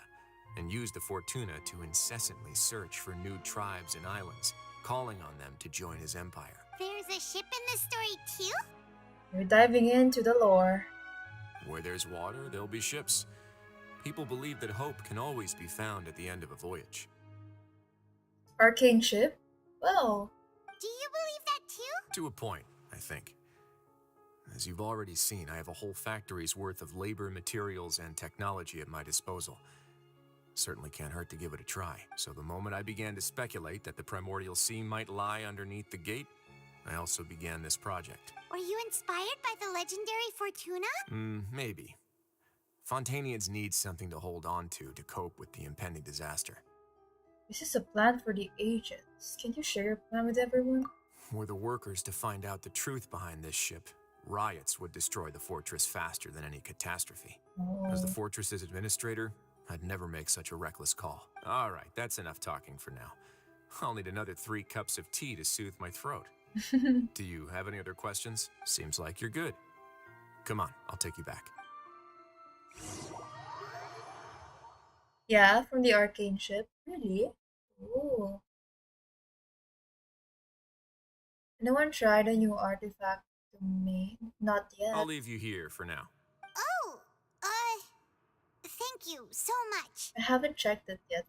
and used the Fortuna to incessantly search for new tribes and islands, calling on them to join his empire. There's a ship in this story too? We're diving into the lore. Where there's water, there'll be ships. People believe that hope can always be found at the end of a voyage. Arcane ship? Well, Do you believe that too? To a point, I think. As you've already seen, I have a whole factory's worth of labor, materials, and technology at my disposal. Certainly can't hurt to give it a try. So the moment I began to speculate that the primordial sea might lie underneath the gate, I also began this project. Were you inspired by the legendary Fortuna? Maybe. Fontanians need something to hold on to cope with the impending disaster. this is a plan for the agents. Can you share your plan with everyone? Were the workers to find out the truth behind this ship, riots would destroy the fortress faster than any catastrophe. As the Oh. fortress's administrator, I'd never make such a reckless call. All right, that's enough talking for now. I'll need another 3 cups of tea to soothe my throat. Do you have any other questions? Seems like you're good. Come on, I'll take you back. Yeah, from the arcane ship. Really? Ooh. No one tried a new artifact to make? Not yet. I'll leave you here for now. Oh, thank you so much. I haven't checked it yet.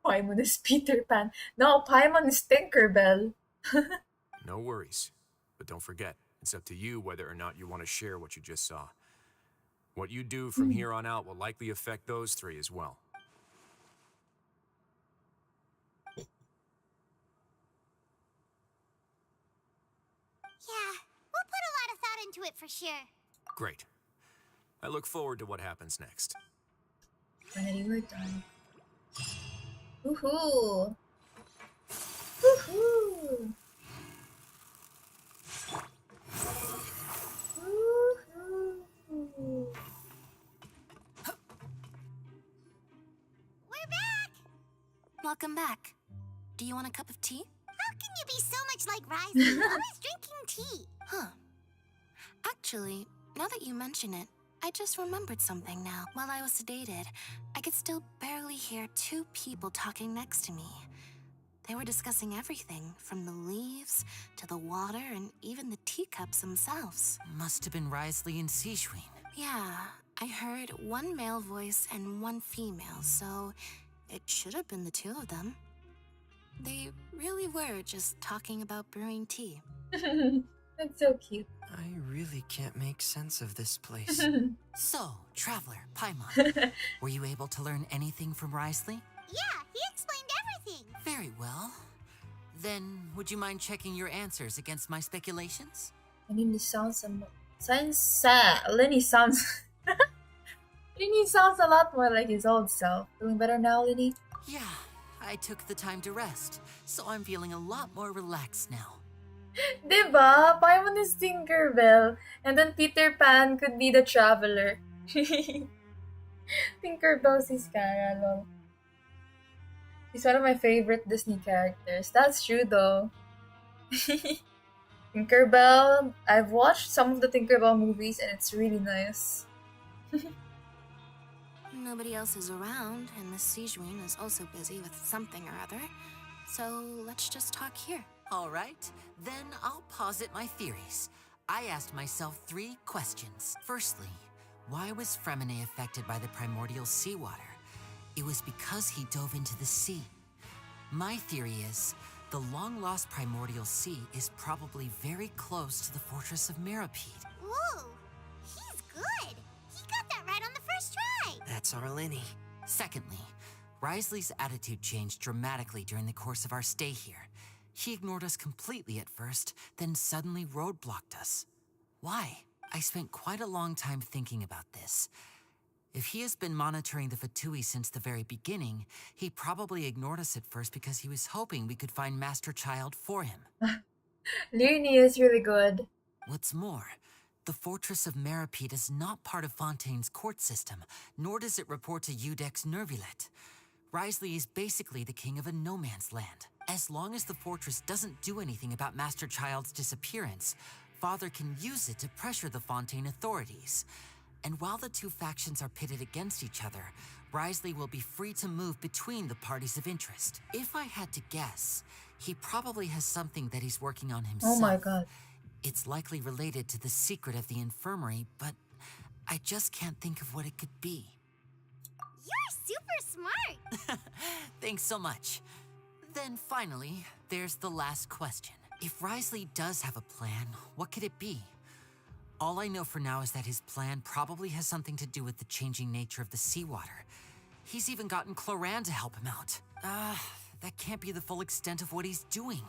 Paimon is Peter Pan. No, Paimon is Tinkerbell. No worries. But don't forget, it's up to you whether or not you want to share what you just saw. What you do from here on out will likely affect those 3 as well. Yeah, we'll put a lot of thought into it for sure. Great. I look forward to what happens next. Finally, we're done. Woohoo! Woohoo! Woohoo! We're back! Welcome back. Do you want a cup of tea? How can you be so much like Riley? Always drinking tea. Huh. Actually, now that you mention it, I just remembered something now. While I was sedated, I could still barely hear 2 people talking next to me. They were discussing everything, from the leaves to the water and even the teacups themselves. Must have been Risley and Seashween. Yeah, I heard 1 male voice and 1 female, so it should have been the 2 of them. They really were just talking about brewing tea. That's so cute. I really can't make sense of this place. So, Traveler, Paimon, were you able to learn anything from Risley? Yeah, he explained everything. Very well. Then, would you mind checking your answers against my speculations? Lenny sounds Lenny sounds Lenny sounds a lot more like his old self. Feeling better now, Lenny? Yeah, I took the time to rest, so I'm feeling a lot more relaxed now. Diba? Paimon is Tinkerbell, and then Peter Pan could be the traveler. Tinkerbell si Scara, lol. He's one of my favorite Disney characters. That's true though. Tinkerbell, I've watched some of the Tinkerbell movies and it's really nice. Nobody else is around, and Miss Sejuin is also busy with something or other. So let's just talk here. All right, then I'll posit my theories. I asked myself 3 questions. Firstly, why was Fremine affected by the primordial seawater? It was because he dove into the sea. My theory is, the long-lost primordial sea is probably very close to the fortress of Meripede. Ooh, he's good. He got that right on the first try. That's our Lenny. Secondly, Risley's attitude changed dramatically during the course of our stay here. He ignored us completely at first, then suddenly roadblocked us. Why? I spent quite a long time thinking about this. If he has been monitoring the Fatui since the very beginning, he probably ignored us at first because he was hoping we could find Master Child for him. Leonie is really good. What's more, the Fortress of Meripede is not part of Fontaine's court system, nor does it report to Udex Nervulet. Risley is basically the king of a no-man's land. As long as the fortress doesn't do anything about Master Child's disappearance, Father can use it to pressure the Fontaine authorities. And while the 2 factions are pitted against each other, Risley will be free to move between the parties of interest. If I had to guess, he probably has something that he's working on himself. Oh my god. It's likely related to the secret of the infirmary, but I just can't think of what it could be. You're super smart. Thanks so much. Then finally, there's the last question. If Risley does have a plan, what could it be? All I know for now is that his plan probably has something to do with the changing nature of the seawater. He's even gotten Cloran to help him out. That can't be the full extent of what he's doing.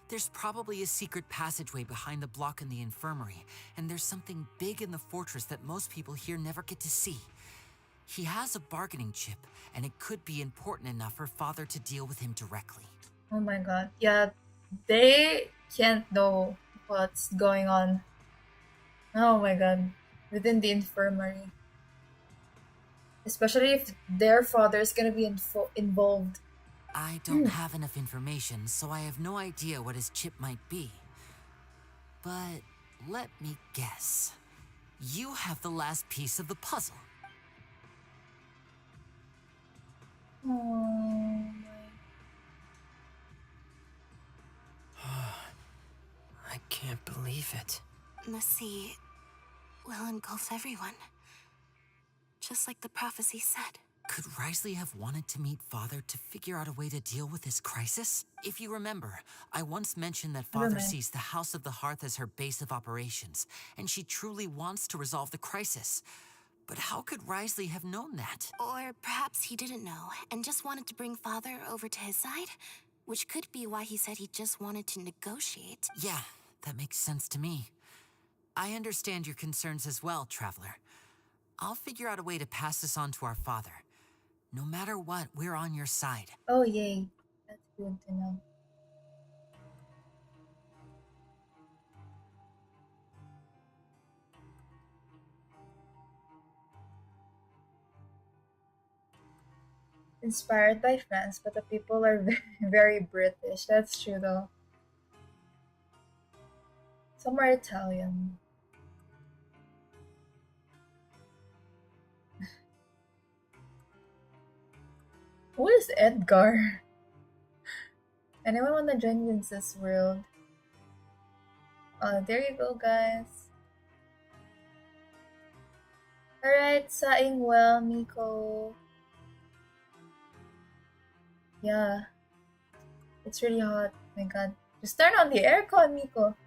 There's probably a secret passageway behind the block in the infirmary, and there's something big in the fortress that most people here never get to see. He has a bargaining chip, and it could be important enough for Father to deal with him directly. Oh my god. Yeah, they can't know what's going on. Oh my god. Within the infirmary. Especially if their father is gonna be involved. I don't have enough information, so I have no idea what his chip might be. But let me guess. You have the last piece of the puzzle. Oh my. I can't believe it. The sea will engulf everyone. Just like the prophecy said. Could Risley have wanted to meet Father to figure out a way to deal with this crisis? If you remember, I once mentioned that Father mind. sees the House of the Hearth as her base of operations, and she truly wants to resolve the crisis. But how could Risley have known that? Or perhaps he didn't know and just wanted to bring Father over to his side, which could be why he said he just wanted to negotiate. Yeah, that makes sense to me. I understand your concerns as well, Traveler. I'll figure out a way to pass this on to our father. No matter what, we're on your side. Oh yay. That's good to know. Inspired by France, but the people are very, very British. That's true though. Some are Italian. Who is Edgar? Anyone want to join Vince's world? Oh, there you go, guys. Alright, saing well, Miko. Yeah. It's really hot. My god. Just turn on the aircon, Miko.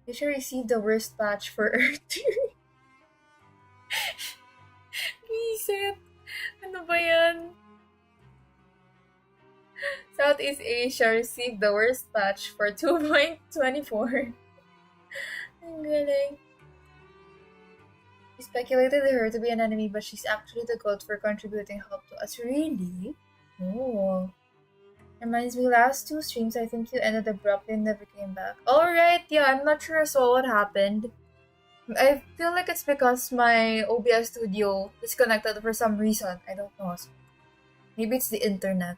You should receive the worst patch for Earth. Reset. Ano ba yan? Southeast Asia received the worst patch for 2.24. Ang galing. We speculated her to be an enemy, but she's actually the goat for contributing help to us. Really? Oh. Reminds me, last 2 streams, I think you ended abruptly and never came back. Alright, yeah, I'm not sure I saw what happened. I feel like it's because my OBS studio disconnected for some reason. I don't know. Maybe it's the internet.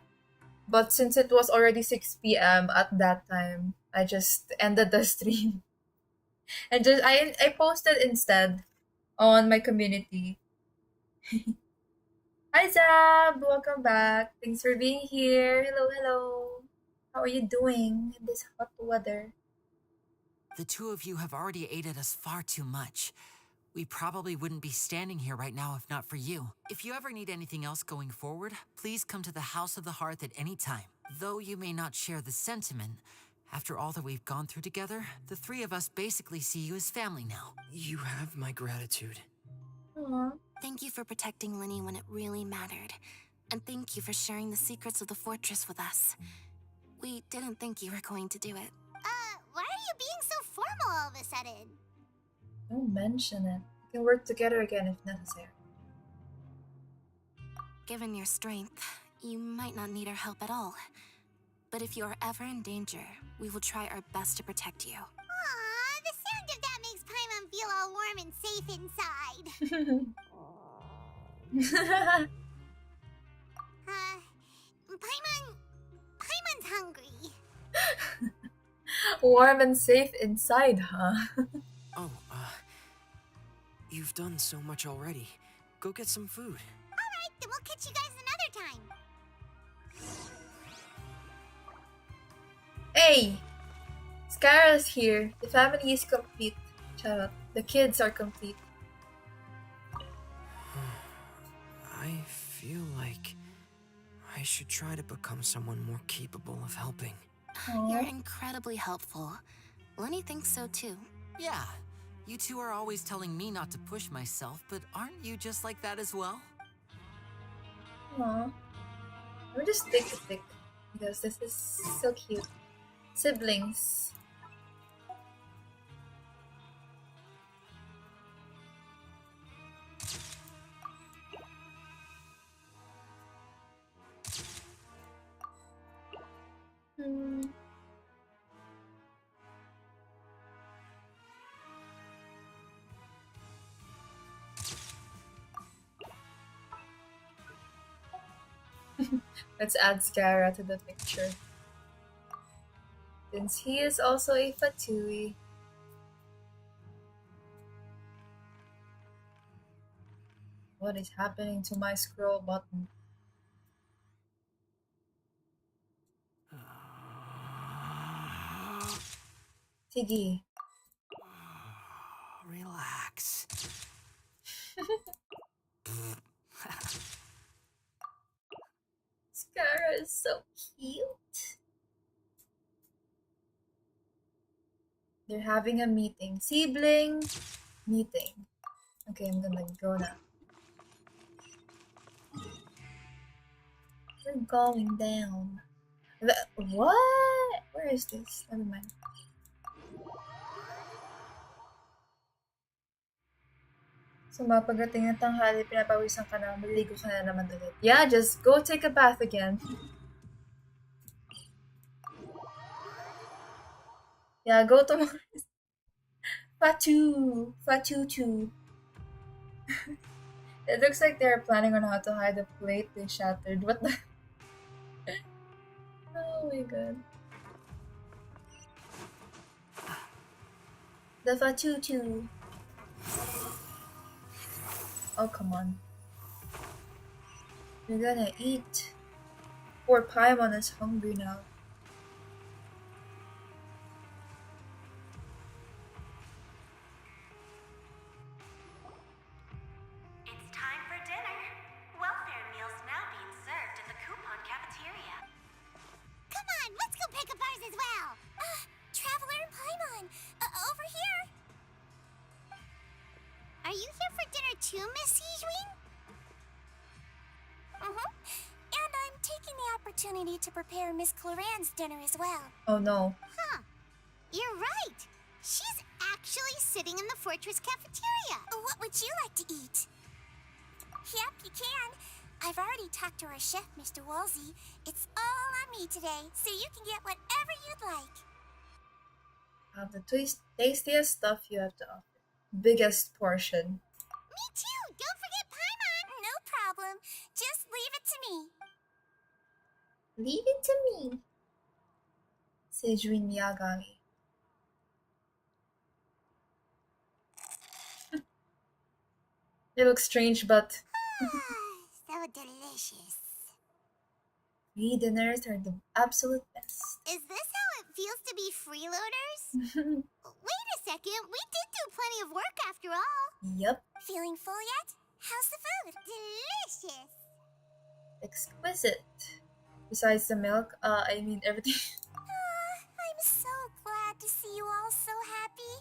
But since it was already 6 p.m. at that time, I just ended the stream. And just I posted instead on my community. Hi Zab! Welcome back. Thanks for being here. Hello, hello. How are you doing in this hot weather? The two of you have already aided us far too much. We probably wouldn't be standing here right now if not for you. If you ever need anything else going forward, please come to the House of the Hearth at any time. Though you may not share the sentiment, after all that we've gone through together, the three of us basically see you as family now. You have my gratitude. Aw. Thank you for protecting Linny when it really mattered. And thank you for sharing the secrets of the fortress with us. We didn't think you were going to do it. Why are you being so formal all of a sudden? Don't mention it. We can work together again if necessary. Given your strength, you might not need our help at all. But if you are ever in danger, we will try our best to protect you. Aw, the sound of that makes Paimon feel all warm and safe inside. Paimon's hungry. Warm and safe inside, huh? Oh, you've done so much already. Go get some food. Alright, then we'll catch you guys another time. Hey! Skyra's here. The family is complete. Charot. The kids are complete. I feel like I should try to become someone more capable of helping. You're incredibly helpful. Lenny thinks so too. Yeah, you two are always telling me not to push myself, but aren't you just like that as well? Aww. We're just thick to thick. Because this is so cute. Siblings. Let's add Skyra to the picture. Since he is also a Fatui. What is happening to my scroll button? Tiggy. Relax. Skyra is so cute. They're having a meeting. Sibling meeting. Okay, I'm gonna go now. We're going down. What? Where is this? Never mind. So, mapagating ng tanghali, pinapawisan ka na, maliligo ka na naman ulit. Yeah, just go take a bath again. Yeah, go tomorrow. Fatu. It looks like they're planning on how to hide the plate they shattered. What the? Oh my god. The Fatu. Oh, come on. You're gonna eat. Poor Paimon is hungry now. It's time for dinner. Welfare meals now being served at the coupon cafeteria. Come on, let's go pick up ours as well. Traveler and Paimon, over here. Are you here for dinner too, Miss Sijwin? And I'm taking the opportunity to prepare Miss Cloran's dinner as well. Oh no. Huh. You're right. She's actually sitting in the fortress cafeteria. What would you like to eat? Yep, you can. I've already talked to our chef, Mr. Wolsey. It's all on me today, so you can get whatever you'd like. Have the tastiest stuff you have to offer. Biggest portion. Me too! Don't forget Paimon! No problem. Just leave it to me. Leave it to me. Sejun Miyagami. It looks strange, but So delicious. free dinners are the absolute best. Is this how it feels to be freeloaders? Wait, second. We did do plenty of work after all. Yep. Feeling full yet? How's the food? Delicious. Exquisite. Besides the milk, I mean everything. I'm so glad to see you all so happy.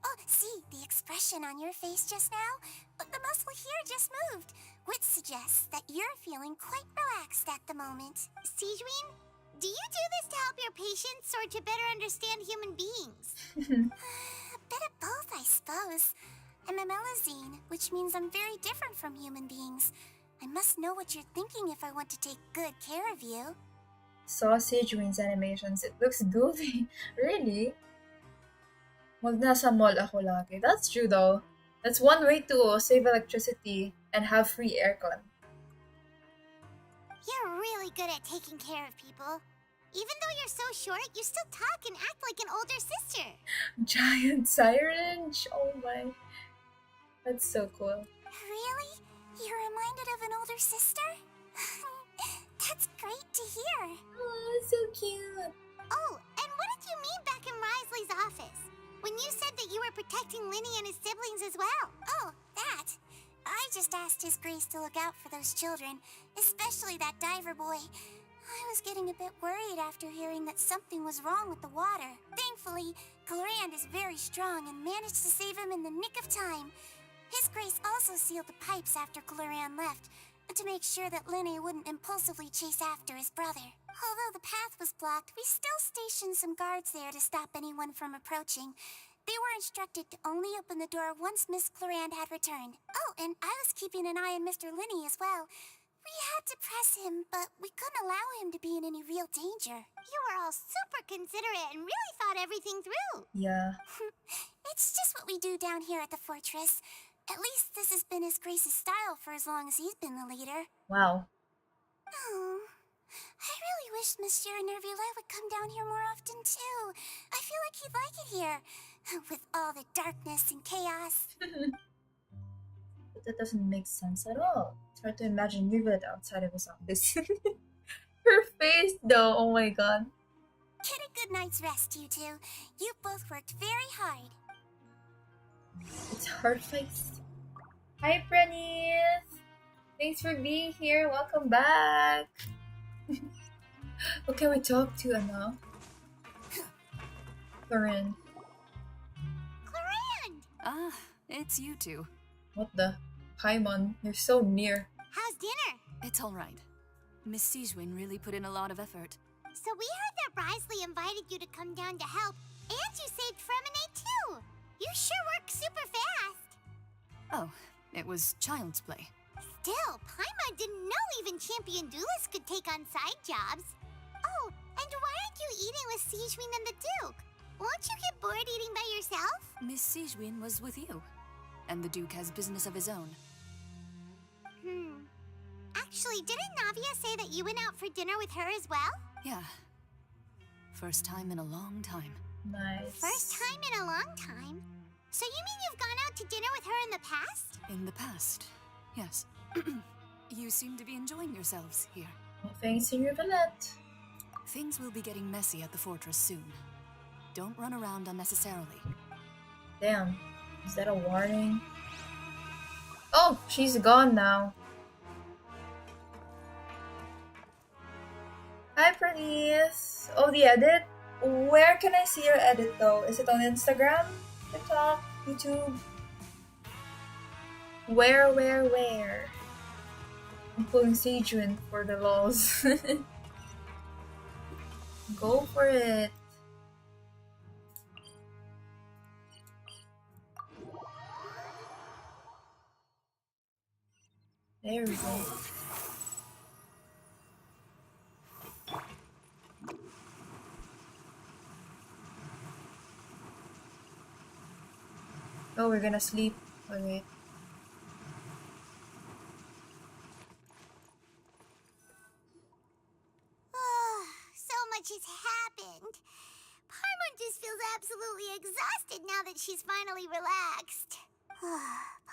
Oh, see, the expression on your face just now? The muscle here just moved, which suggests that you're feeling quite relaxed at the moment. Sijwin, do you do this to help your patients or to better understand human beings? A bit of both, I suppose. I'm a Melazine, which means I'm very different from human beings. I must know what you're thinking if I want to take good care of you. Sausage wings animations. It looks goofy. Really? Wag nasa mall ako lagi. That's true though. That's one way to save electricity and have free aircon. You're really good at taking care of people. Even though you're so short, you still talk and act like an older sister. Giant syringe? Oh my. That's so cool. Really? You're reminded of an older sister? That's great to hear. Oh, so cute. Oh, and what did you mean back in Risley's office? When you said that you were protecting Linny and his siblings as well. Oh, that. I just asked His Grace to look out for those children, especially that diver boy. I was getting a bit worried after hearing that something was wrong with the water. Thankfully, Glorand is very strong and managed to save him in the nick of time. His Grace also sealed the pipes after Glorand left, to make sure that Linny wouldn't impulsively chase after his brother. Although the path was blocked, we still stationed some guards there to stop anyone from approaching. They were instructed to only open the door once Miss Glorand had returned. Oh, and I was keeping an eye on Mr. Linny as well. We had to press him, but we couldn't allow him to be in any real danger. You were all super considerate and really thought everything through. Yeah. It's just what we do down here at the fortress. At least this has been His Grace's style for as long as he's been the leader. Wow. Oh, I really wish Monsieur Nervila would come down here more often too. I feel like he'd like it here, with all the darkness and chaos. But that doesn't make sense at all. It's hard to imagine Newt outside of his office. Her face though, oh my god. Get a good night's rest, you two. You both worked very hard. It's her face. Hi, Prentice. Thanks for being here. Welcome back. Who can we talk to, Anna? Corinne. Glorand! Ah, it's you two. What the? Paimon, you're so near. How's dinner? It's all right. Miss Sijwin really put in a lot of effort. So we heard that Risley invited you to come down to help, and you saved Fremine too. You sure work super fast. Oh, it was child's play. Still, Paimon didn't know even champion duelists could take on side jobs. Oh, and why aren't you eating with Sijwin and the Duke? Won't you get bored eating by yourself? Miss Sijwin was with you, and the Duke has business of his own. Actually, didn't Navia say that you went out for dinner with her as well? Yeah. First time in a long time. Nice. First time in a long time? So you mean you've gone out to dinner with her in the past? In the past, yes. You seem to be enjoying yourselves here. Well, thanks to your Valette. Things will be getting messy at the fortress soon. Don't run around unnecessarily. Damn. Is that a warning? Oh, she's gone now. Hi, Prentice. Oh, the edit? Where can I see your edit though? Is it on Instagram? TikTok? YouTube? Where? I'm pulling Sejun for the lols. Go for it. There we go. Oh, we're gonna sleep. Oh, wait. So much has happened. Paimon just feels absolutely exhausted now that she's finally relaxed.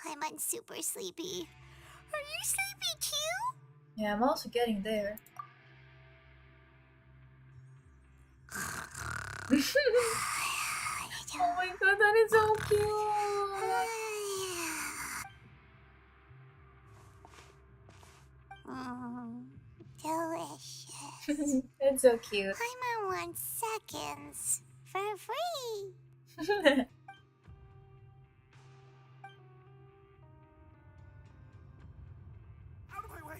Paimon's super sleepy. Are you sleepy too? Yeah, I'm also getting there. Oh my god, that is so cute. Delicious. It's so cute. Paimon wants seconds for free. Out of my way!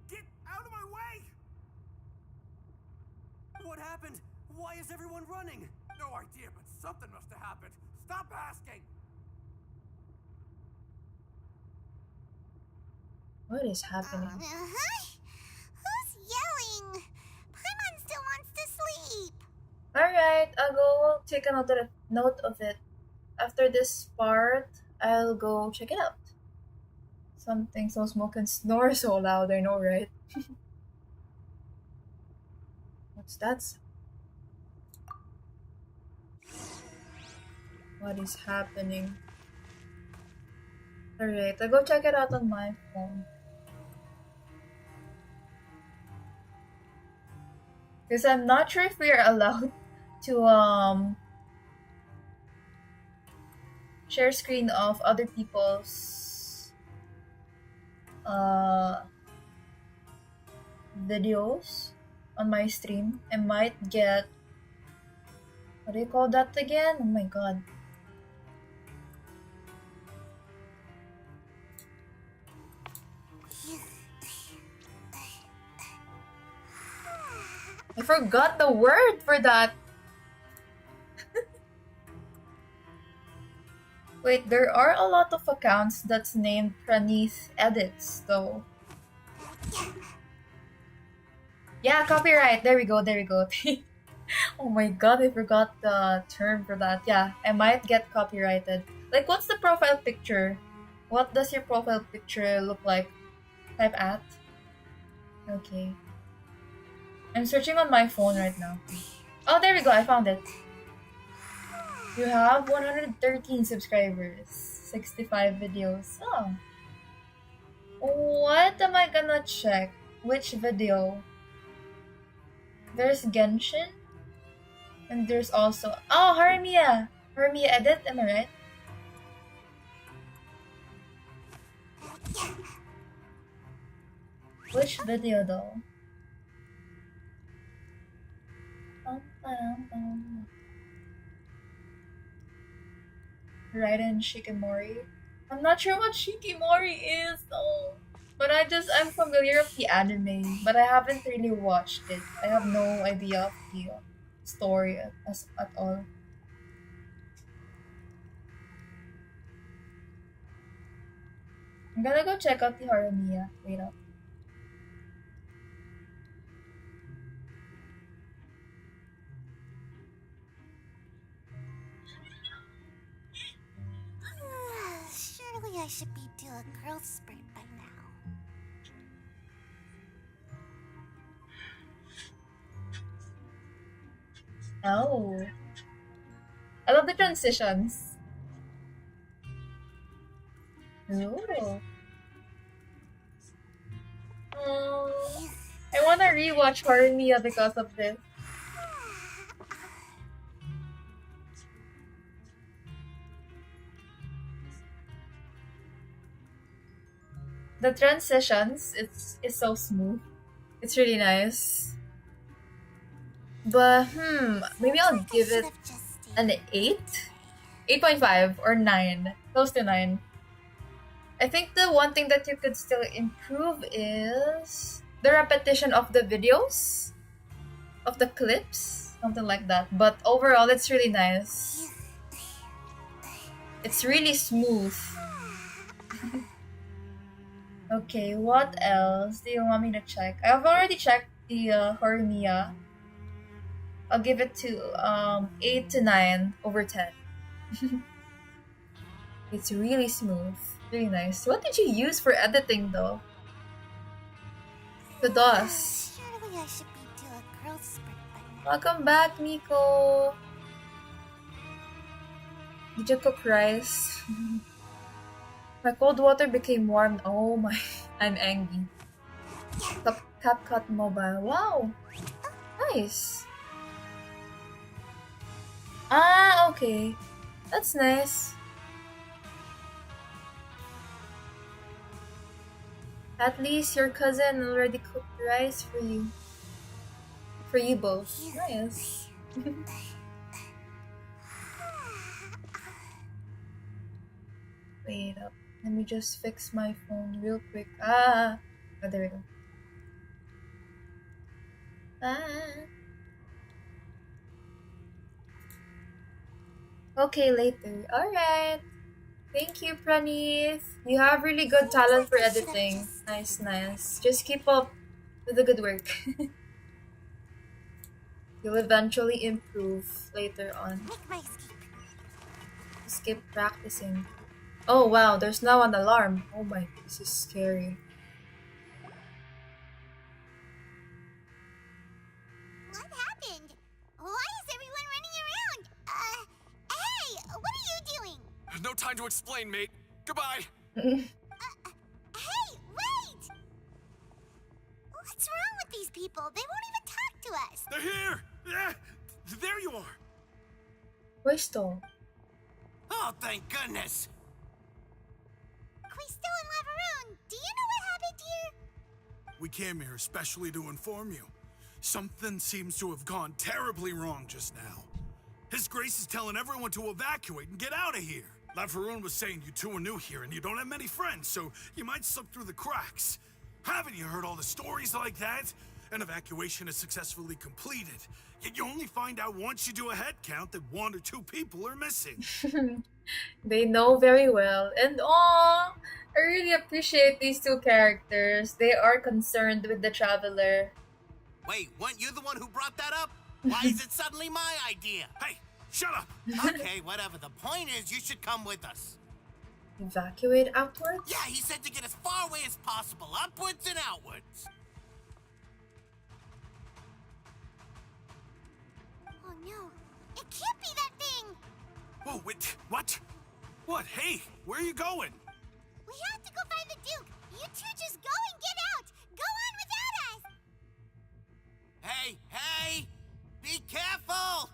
Get out of my way! What happened? Why is everyone running? No idea, but something must have happened. Stop asking! What is happening? Who's yelling? Paimon still wants to sleep. Alright, I'll go take a note of it. After this part, I'll go check it out. Something so smoke and snore so loud, I know, right? What's that? What is happening? Alright, I'll go check it out on my phone. Because I'm not sure if we are allowed to share screen of other people's videos on my stream. I might get, what do you call that again? Oh my god. I forgot the word for that. Wait, there are a lot of accounts that's named Praneeth Edits, though. Yeah, copyright. There we go, there we go. Oh my god, I forgot the term for that. Yeah, I might get copyrighted. Like, what's the profile picture? What does your profile picture look like? Type at. Okay. I'm searching on my phone right now. Oh, there we go. I found it. You have 113 subscribers. 65 videos. Oh. What am I gonna check? Which video? There's Genshin. And there's also... Oh, Harmia! Harmia edit, am I right? Which video though? Raiden Shikimori. I'm not sure what Shikimori is though. But I'm familiar with the anime, but I haven't really watched it. I have no idea of the story at all. I'm gonna go check out the Harumia. Wait up. Surely I should be due a growth spurt by now. Oh. I love the transitions. Ooh. Oh. I wanna rewatch Harumia because of this. The transitions, it's so smooth. It's really nice. But maybe I'll give it an 8? 8.5 or 9. Close to 9. I think the one thing that you could still improve is the repetition of the videos, of the clips, something like that. But overall, it's really nice. It's really smooth. Okay, what else do you want me to check? I've already checked the Horimiya. I'll give it to 8 to 9 over 10. It's really smooth. Really nice. What did you use for editing though? The DOS. Surely I should be due a growth spurt by now. Welcome back, Nico. Did you cook rice? My cold water became warm. Oh my, I'm angry. CapCut Mobile. Wow. Nice. Ah, okay. That's nice. At least your cousin already cooked rice for you. For you both. Nice. Wait up. Let me just fix my phone real quick. Ah, there we go. Ah. Okay, later. Alright. Thank you, Praneeth. You have really good talent for editing. Nice, nice. Just keep up with the good work. You'll eventually improve later on. Make my escape. Just keep practicing. Oh wow, there's now an alarm. Oh my, this is scary. What happened? Why is everyone running around? Hey, what are you doing? No time to explain, mate. Goodbye. Hey, wait! What's wrong with these people? They won't even talk to us. They're here! Yeah, there you are! Crystal. Oh, thank goodness! Quisto and Lavaroon, do you know what happened here? We came here especially to inform you. Something seems to have gone terribly wrong just now. His Grace is telling everyone to evacuate and get out of here. Lavaroon was saying you two are new here and you don't have many friends, so you might slip through the cracks. Haven't you heard all the stories like that? An evacuation is successfully completed, yet you only find out once you do a head count that 1 or 2 people are missing. They know very well. And I really appreciate these two characters. They are concerned with the traveler. Wait, weren't you the one who brought that up? Why is it suddenly my idea? Hey, shut up! Okay, whatever. The point is, you should come with us. Evacuate outwards? Yeah, he said to get as far away as possible, upwards and outwards. Oh no, it can't be that thing! Whoa, wait, what? What? Hey, where are you going? We have to go find the Duke! You two just go and get out! Go on without us! Hey, be careful!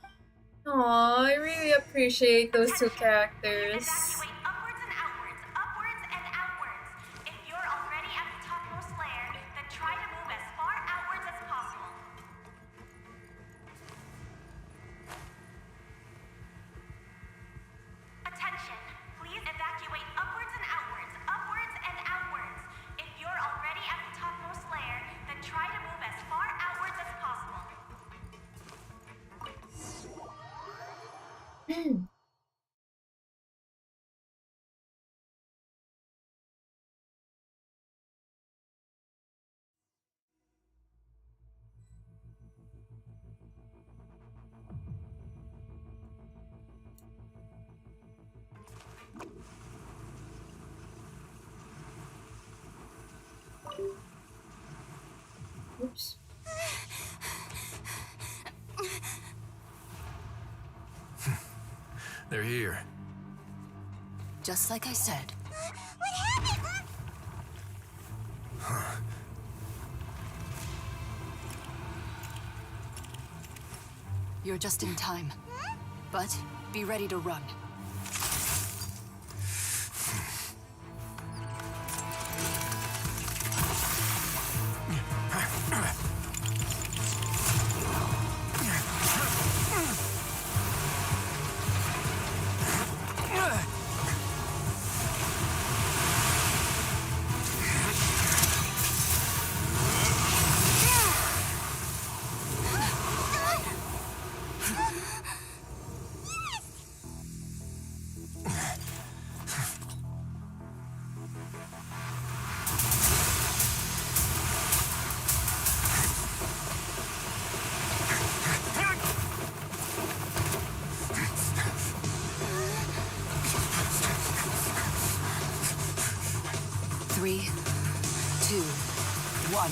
Aw, I really appreciate those two characters. Evacuate upwards and outwards, upwards and outwards. If you're already at the topmost layer, then try to move as far outwards as possible. Attention, please evacuate upwards and outwards, upwards and outwards. If you're already at the topmost layer, then try to move as far outwards as possible. Oops. They're here. Just like I said. What happened? You're just in time. But be ready to run. Three, two, one.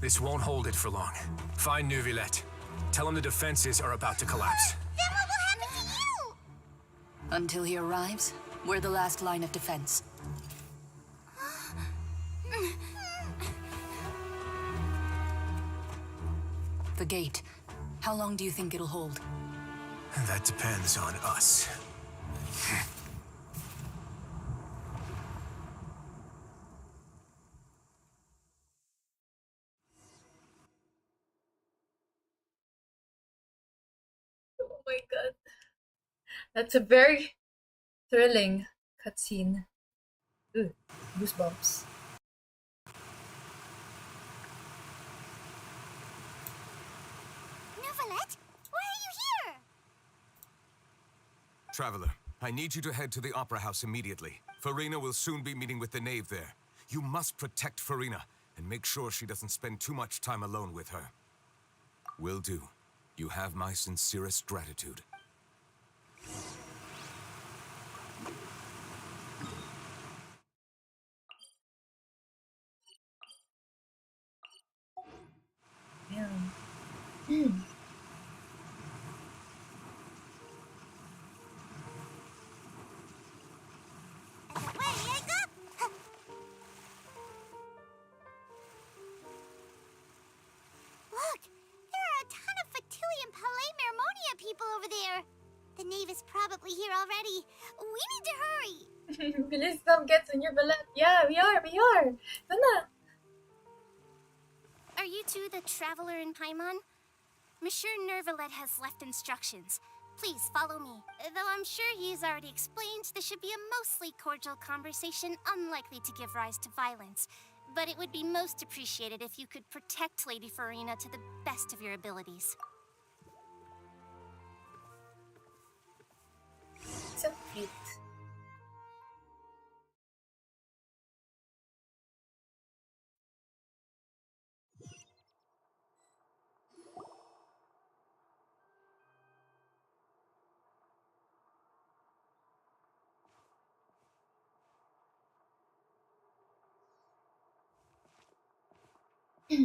This won't hold it for long. Find Neuvillette. Tell him the defenses are about to collapse. Then what will happen to you? Until he arrives, we're the last line of defense. The gate. How long do you think it'll hold? That depends on us. Oh my god. That's a very thrilling cutscene. Ooh, goosebumps. Neuvillette, why are you here? Traveler, I need you to head to the Opera House immediately. Farina will soon be meeting with the knave there. You must protect Farina, and make sure she doesn't spend too much time alone with her. Will do. You have my sincerest gratitude. Yeah. And away I go! Look! There are a ton of Fatui and Palais Mermonia people over there. The knave is probably here already. We need to hurry. Bilis come get on your ballet. Yeah, we are. Ito na. Are you two the traveler in Paimon? Monsieur Neuvillette has left instructions. Please follow me. Though I'm sure he's already explained, this should be a mostly cordial conversation, unlikely to give rise to violence. But it would be most appreciated if you could protect Lady Farina to the best of your abilities. So cute.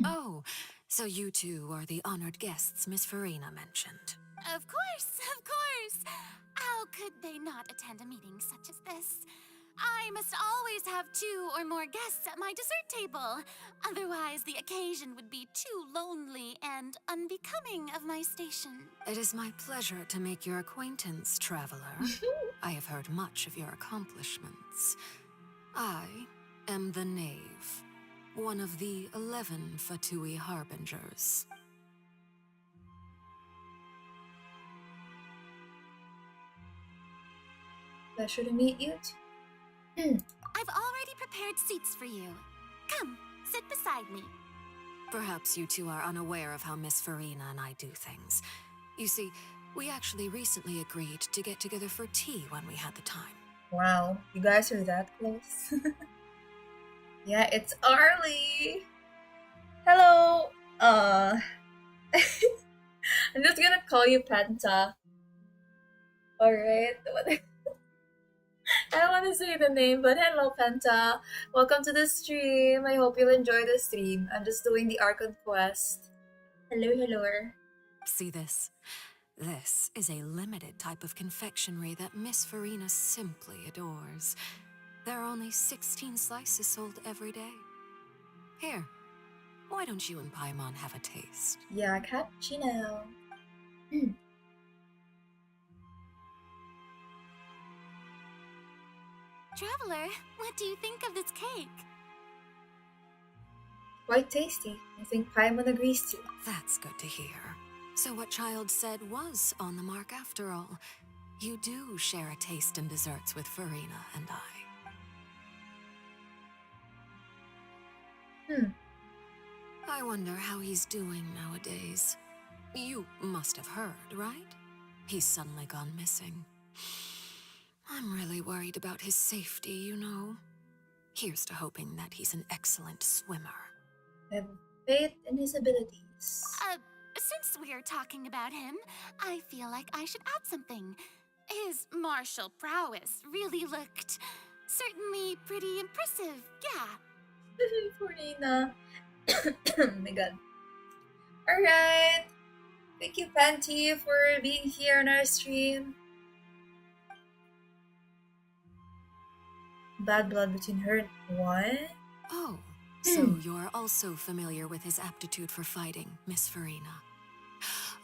Oh, so you two are the honored guests Miss Farina mentioned. Of course, of course. How could they not attend a meeting such as this? I must always have 2 or more guests at my dessert table. Otherwise, the occasion would be too lonely and unbecoming of my station. It is my pleasure to make your acquaintance, traveler. I have heard much of your accomplishments. I am the knave, one of the 11 Fatui harbingers. Pleasure to meet you too. I've already prepared seats for you. Come, sit beside me. Perhaps you two are unaware of how Miss Farina and I do things. You see, we actually recently agreed to get together for tea when we had the time. Wow, you guys are that close. Yeah, it's Arlie. Hello. I'm just gonna call you Penta. Alright. I don't want to say the name, but hello, Penta. Welcome to the stream. I hope you'll enjoy the stream. I'm just doing the Archon quest. Hello. See this? This is a limited type of confectionery that Miss Farina simply adores. There are only 16 slices sold every day. Here, why don't you and Paimon have a taste? Yeah, cappuccino. Traveler, what do you think of this cake? Quite tasty. I think Paimon agrees too. That's good to hear. So what Child said was on the mark after all. You do share a taste in desserts with Farina and I. I wonder how he's doing nowadays. You must have heard, right? He's suddenly gone missing. I'm really worried about his safety, you know. Here's to hoping that he's an excellent swimmer. I have faith in his abilities. Since we're talking about him, I feel like I should add something. His martial prowess really looked certainly pretty impressive, yeah. Farina. My god. Alright. Thank you, Panty, for being here on our stream. Bad blood between her and what? Oh, so you're also familiar with his aptitude for fighting, Miss Farina.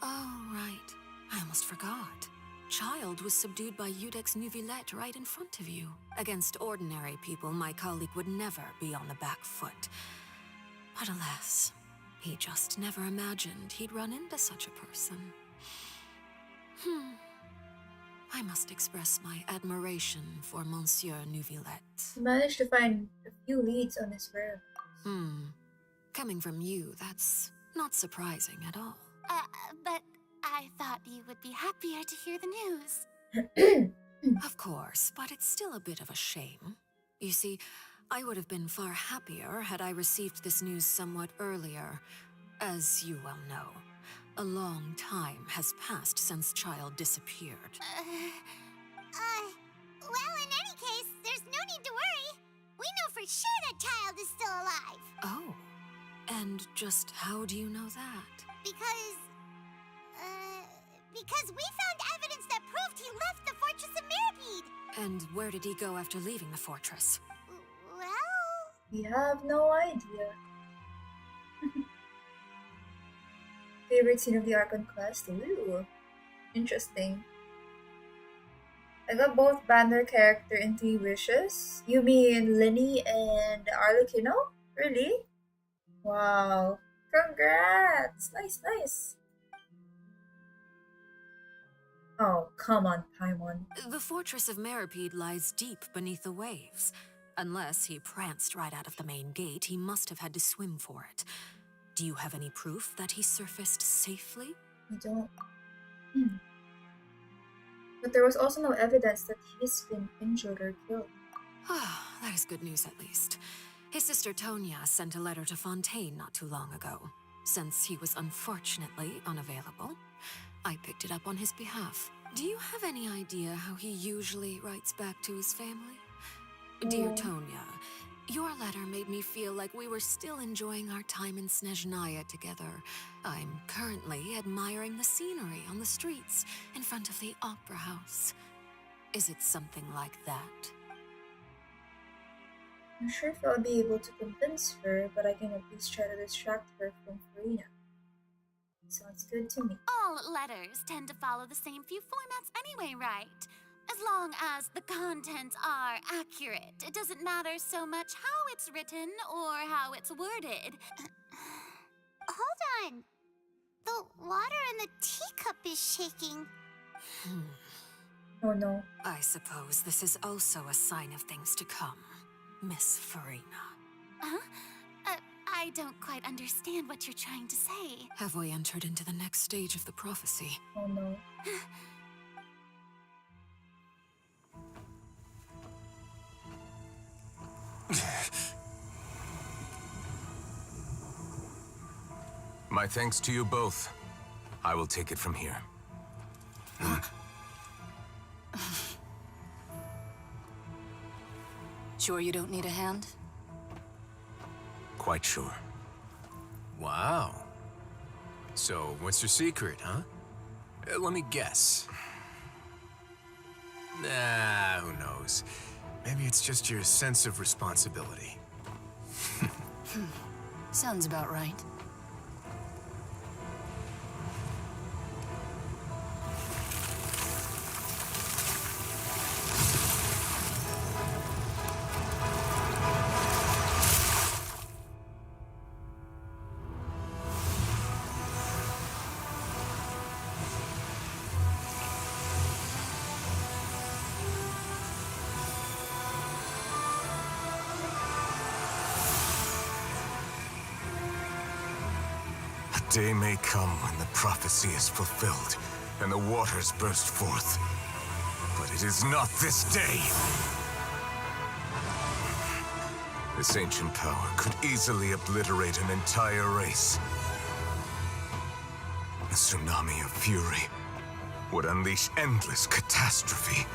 Oh, right. I almost forgot. Child was subdued by Udex Nuvillette right in front of you. Against ordinary people, my colleague would never be on the back foot. But alas, he just never imagined he'd run into such a person. I must express my admiration for Monsieur Nuvillette. He managed to find a few leads on his whereabouts. Coming from you, that's not surprising at all. But I thought you would be happier to hear the news. Of course, but it's still a bit of a shame. You see, I would have been far happier had I received this news somewhat earlier. As you well know, a long time has passed since Child disappeared. Well, in any case, there's no need to worry. We know for sure that Child is still alive. Oh, and just how do you know that? Because we found evidence that proved he left the Fortress of Mirapede. And where did he go after leaving the fortress? Well... We have no idea. Favorite scene of the Archon quest? Ooh, interesting. I got both Banner character in 3 wishes. You mean Linny and Arlecchino? Really? Wow. Congrats! Nice. Oh, come on, Paimon. The fortress of Mirapede lies deep beneath the waves. Unless he pranced right out of the main gate, he must have had to swim for it. Do you have any proof that he surfaced safely? I don't. But there was also no evidence that he's been injured or killed. That is good news at least. His sister Tonya sent a letter to Fontaine not too long ago. Since he was unfortunately unavailable, I picked it up on his behalf. Do you have any idea how he usually writes back to his family? Dear Tonya, your letter made me feel like we were still enjoying our time in Snezhnaya together. I'm currently admiring the scenery on the streets in front of the opera house. Is it something like that? I'm sure if I'll be able to convince her, but I can at least try to distract her from Farina. Sounds good to me. All letters tend to follow the same few formats anyway, right? As long as the contents are accurate, it doesn't matter so much how it's written or how it's worded. Hold on. The water in the teacup is shaking. Oh no. I suppose this is also a sign of things to come, Miss Farina. Huh? I don't quite understand what you're trying to say. Have we entered into the next stage of the prophecy? Oh no. My thanks to you both. I will take it from here. Sure you don't need a hand? Quite sure. Wow. So, what's your secret, huh? Let me guess. Nah, who knows? Maybe it's just your sense of responsibility. Sounds about right. Day may come when the prophecy is fulfilled and the waters burst forth. But it is not this day. This ancient power could easily obliterate an entire race. A tsunami of fury would unleash endless catastrophe.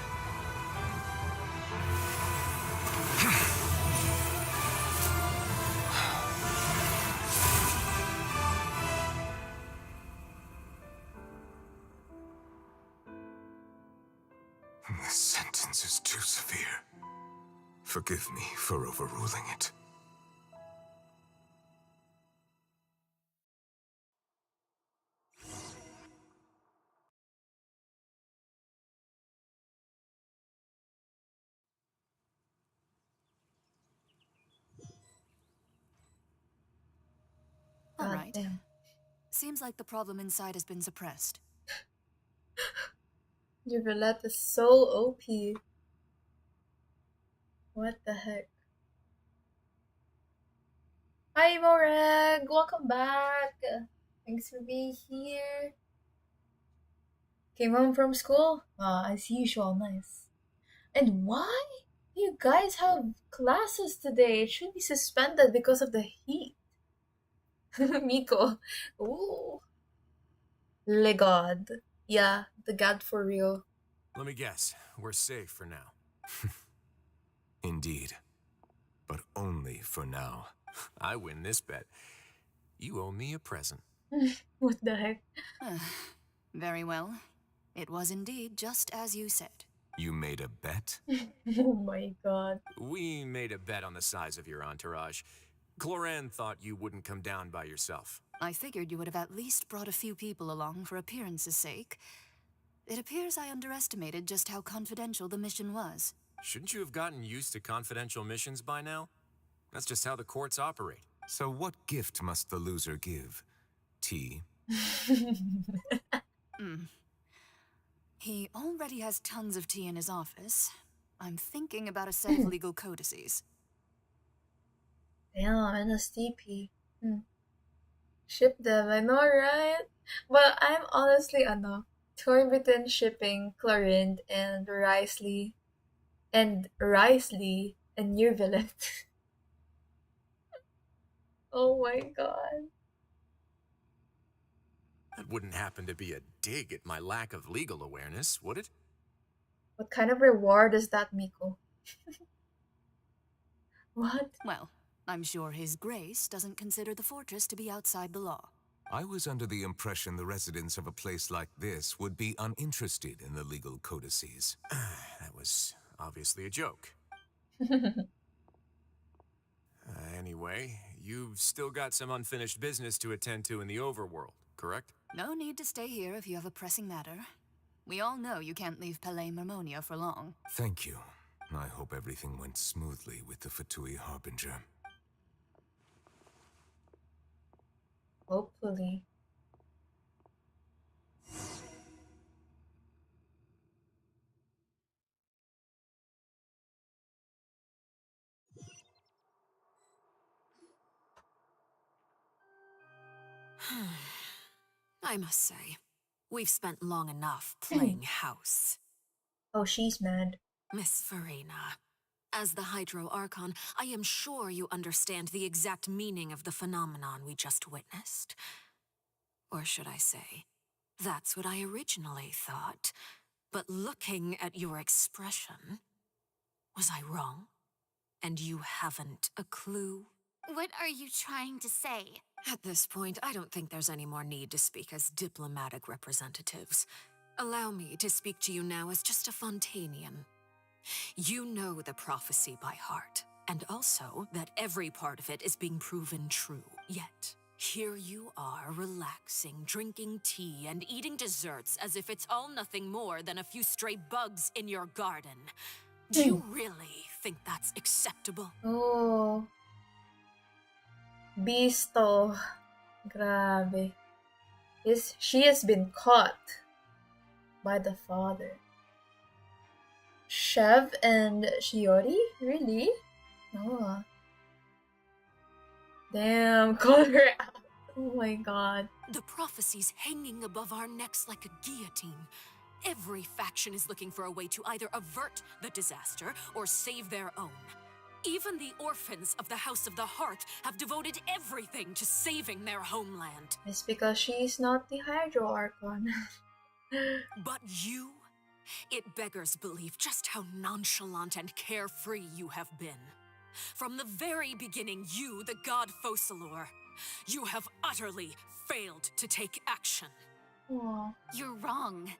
The sentence is too severe. Forgive me for overruling it. All God right. damn. Seems like the problem inside has been suppressed. Jubilette is so OP. What the heck? Hi Morag! Welcome back! Thanks for being here. Came home from school? As usual, nice. And why do you guys have classes today? It should be suspended because of the heat. Miko. Ooh. Le God. Yeah, the God for real. Let me guess, we're safe for now. Indeed. But only for now. I win this bet. You owe me a present. What the heck? Very well. It was indeed just as you said. You made a bet? Oh my god. We made a bet on the size of your entourage. Cloran thought you wouldn't come down by yourself. I figured you would have at least brought a few people along for appearance's sake. It appears I underestimated just how confidential the mission was. Shouldn't you have gotten used to confidential missions by now? That's just how the courts operate. So what gift must the loser give? Tea? He already has tons of tea in his office. I'm thinking about a set of legal codices. Damn, NSTP. Ship them, I know, right? But I'm honestly, torn between shipping Clorind and Risley. And Neuvillet. Oh my god. That wouldn't happen to be a dig at my lack of legal awareness, would it? What kind of reward is that, Miko? What? Well, I'm sure His Grace doesn't consider the fortress to be outside the law. I was under the impression the residents of a place like this would be uninterested in the legal codices. That was obviously a joke. Anyway, you've still got some unfinished business to attend to in the overworld, correct? No need to stay here if you have a pressing matter. We all know you can't leave Palais Marmonia for long. Thank you. I hope everything went smoothly with the Fatui Harbinger. Hopefully. I must say, we've spent long enough playing house. Oh, she's mad. Miss Farina, as the Hydro Archon, I am sure you understand the exact meaning of the phenomenon we just witnessed. Or should I say, that's what I originally thought. But looking at your expression, was I wrong? And you haven't a clue? What are you trying to say? At this point, I don't think there's any more need to speak as diplomatic representatives. Allow me to speak to you now as just a Fontanian. You know the prophecy by heart, and also that every part of it is being proven true. Yet, here you are relaxing, drinking tea, and eating desserts as if it's all nothing more than a few stray bugs in your garden. Do you really think that's acceptable? Oh. Bisto. Grabe. She has been caught by the father. Chev and Shiori? Really? Oh. Damn, call her out. Oh my god. The prophecy's hanging above our necks like a guillotine. Every faction is looking for a way to either avert the disaster or save their own. Even the orphans of the House of the Heart have devoted everything to saving their homeland. It's because she's not the Hydro Archon. But you? It beggars belief just how nonchalant and carefree you have been. From the very beginning, you, the god Focalor, you have utterly failed to take action. Aww. You're wrong.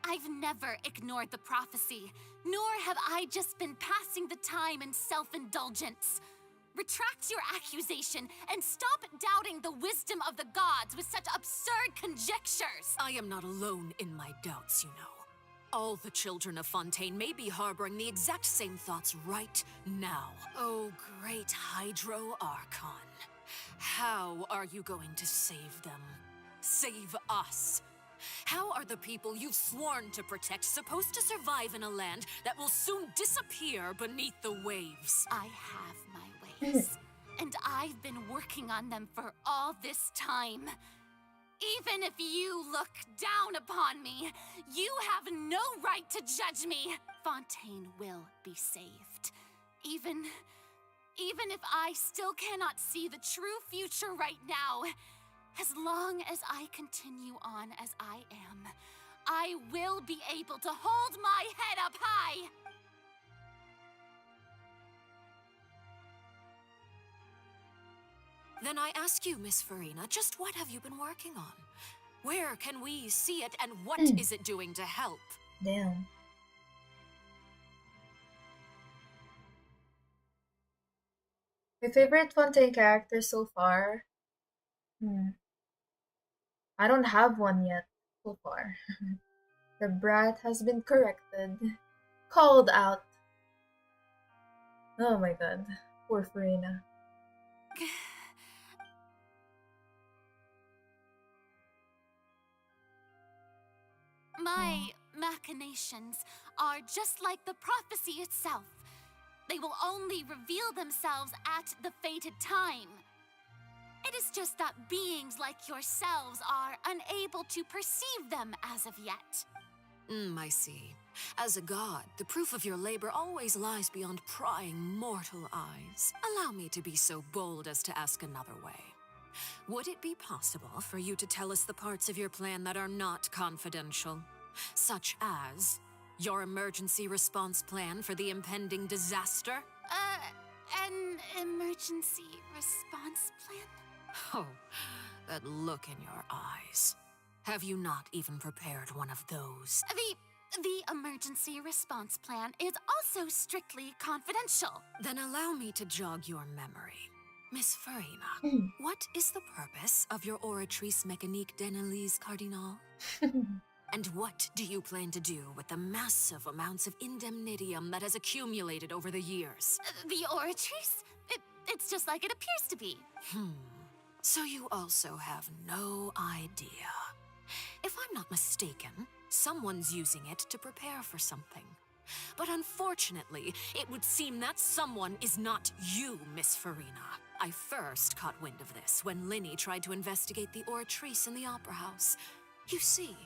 I've never ignored the prophecy, nor have I just been passing the time in self-indulgence. Retract your accusation and stop doubting the wisdom of the gods with such absurd conjectures. I am not alone in my doubts, you know. All the children of Fontaine may be harboring the exact same thoughts right now. Oh, great Hydro Archon. How are you going to save them? Save us? How are the people you've sworn to protect supposed to survive in a land that will soon disappear beneath the waves? I have my ways, and I've been working on them for all this time. Even if you look down upon me, you have no right to judge me. Fontaine will be saved. Even if I still cannot see the true future right now, as long as I continue on as I am, I will be able to hold my head up high. Then I ask you, Miss Farina, just what have you been working on? Where can we see it, and what is it doing to help? Damn. My favorite Fontaine character so far? I don't have one yet so far. The brat has been corrected. Called out. Oh my god. Poor Farina. My machinations are just like the prophecy itself. They will only reveal themselves at the fated time. It is just that beings like yourselves are unable to perceive them as of yet. I see. As a god, the proof of your labor always lies beyond prying mortal eyes. Allow me to be so bold as to ask another way. Would it be possible for you to tell us the parts of your plan that are not confidential? Such as your emergency response plan for the impending disaster? An emergency response plan? Oh, that look in your eyes. Have you not even prepared one of those? The emergency response plan is also strictly confidential. Then allow me to jog your memory. Miss Farina, what is the purpose of your Oratrice Mécanique d'Analyse Cardinal? And what do you plan to do with the massive amounts of indemnitium that has accumulated over the years? The Oratrice? It's just like it appears to be. So you also have no idea. If I'm not mistaken, someone's using it to prepare for something. But unfortunately, it would seem that someone is not you, Miss Farina. I first caught wind of this when Linny tried to investigate the Oratrice in the Opera House. You see,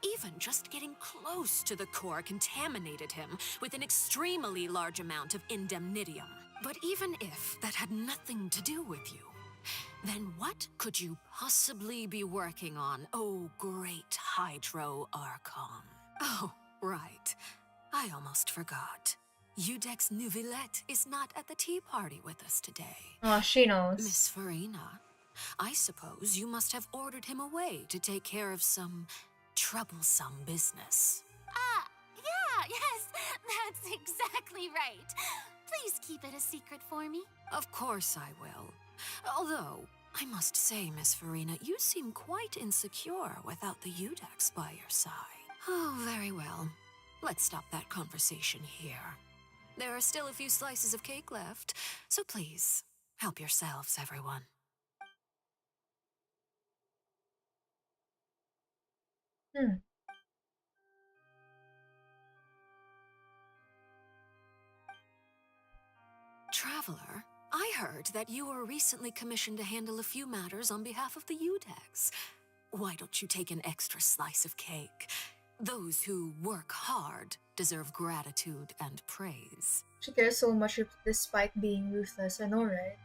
even just getting close to the core contaminated him with an extremely large amount of indemnitium. But even if that had nothing to do with you, then what could you possibly be working on, oh great Hydro Archon? Oh, right. I almost forgot. Udex Nouvillette is not at the tea party with us today. Oh, she knows. Miss Farina, I suppose you must have ordered him away to take care of some troublesome business. Yes, that's exactly right. Please keep it a secret for me. Of course I will. Although, I must say, Miss Farina, you seem quite insecure without the Udex by your side. Oh, very well. Let's stop that conversation here. There are still a few slices of cake left, so please, help yourselves, everyone. Traveler, I heard that you were recently commissioned to handle a few matters on behalf of the Udex. Why don't you take an extra slice of cake? Those who work hard deserve gratitude and praise. She cares so much despite being ruthless, I know, right?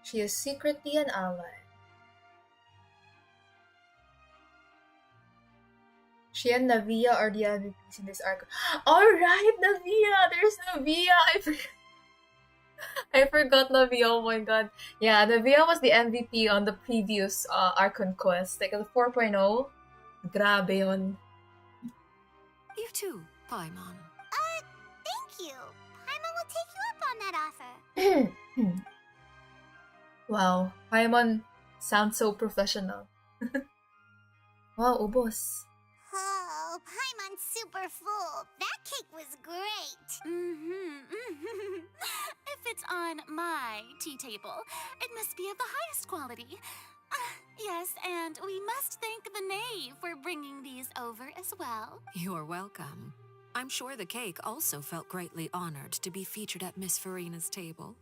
She is secretly an ally. She and Navia are the MVPs in this arc. Alright, Navia! There's Navia! I forgot Navia, oh my god. Yeah, Navia was the MVP on the previous Archon quest, like the 4.0. Grabe yun. You too, Paimon. Thank you. Paimon will take you up on that offer. Wow, Paimon sounds so professional. Wow, ubos. Oh, Paimon's super full. That cake was great. If it's on my tea table, it must be of the highest quality. Yes, and we must thank the knave for bringing these over as well. You're welcome. I'm sure the cake also felt greatly honored to be featured at Miss Farina's table.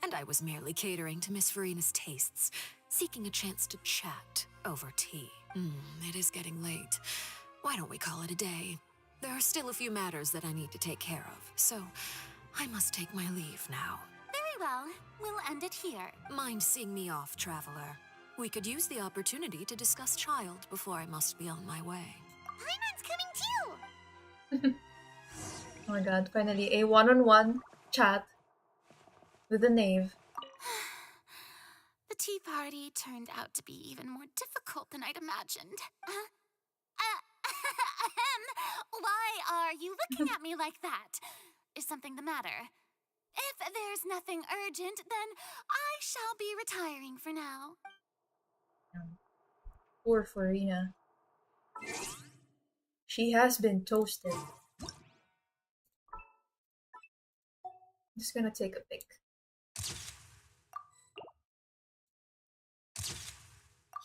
And I was merely catering to Miss Farina's tastes, seeking a chance to chat over tea. It is getting late. Why don't we call it a day? There are still a few matters that I need to take care of, so I must take my leave now. Very well. We'll end it here. Mind seeing me off, traveler? We could use the opportunity to discuss child before I must be on my way. Paimon's coming too. Oh my god, finally a one-on-one chat with the knave. The tea party turned out to be even more difficult than I'd imagined. Why are you looking at me like that? Is something the matter? If there's nothing urgent, then I shall be retiring for now. Poor Farina. She has been toasted. I'm just gonna take a pic.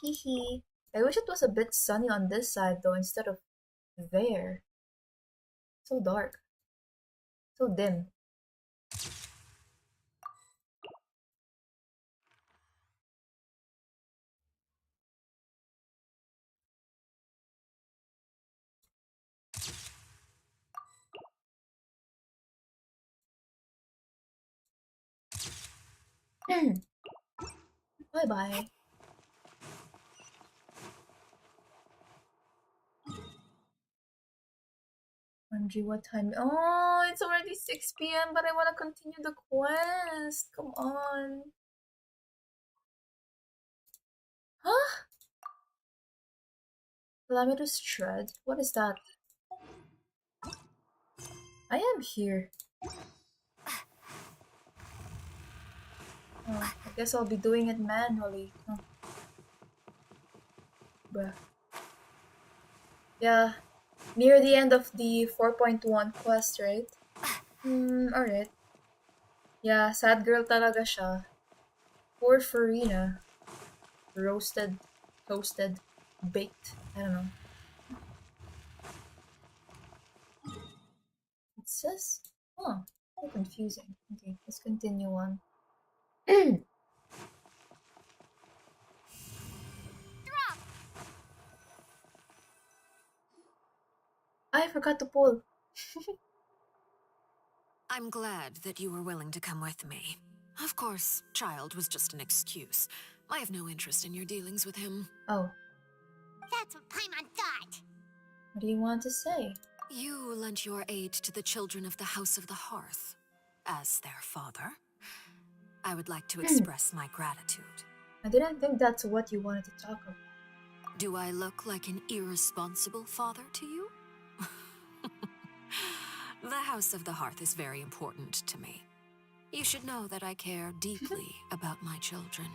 Hee. I wish it was a bit sunny on this side though, instead of there. So dark. So dim. Bye-bye. Andre, what time? Oh, it's already 6 p.m. but I want to continue the quest. Come on. Huh? Calamitous Shred? What is that? I am here. Oh, I guess I'll be doing it manually. Huh. Bruh. Yeah. Near the end of the 4.1 quest, right? Alright. Yeah, sad girl talaga siya. Poor Farina. Roasted, toasted, baked. I don't know. It says... Oh, so confusing. Okay, let's continue on. I forgot to pull. I'm glad that you were willing to come with me. Of course, child was just an excuse. I have no interest in your dealings with him. Oh. That's what Paimon thought. What do you want to say? You lent your aid to the children of the House of the Hearth. As their father, I would like to express my gratitude. I didn't think that's what you wanted to talk about. Do I look like an irresponsible father to you? The House of the Hearth is very important to me. You should know that I care deeply about my children.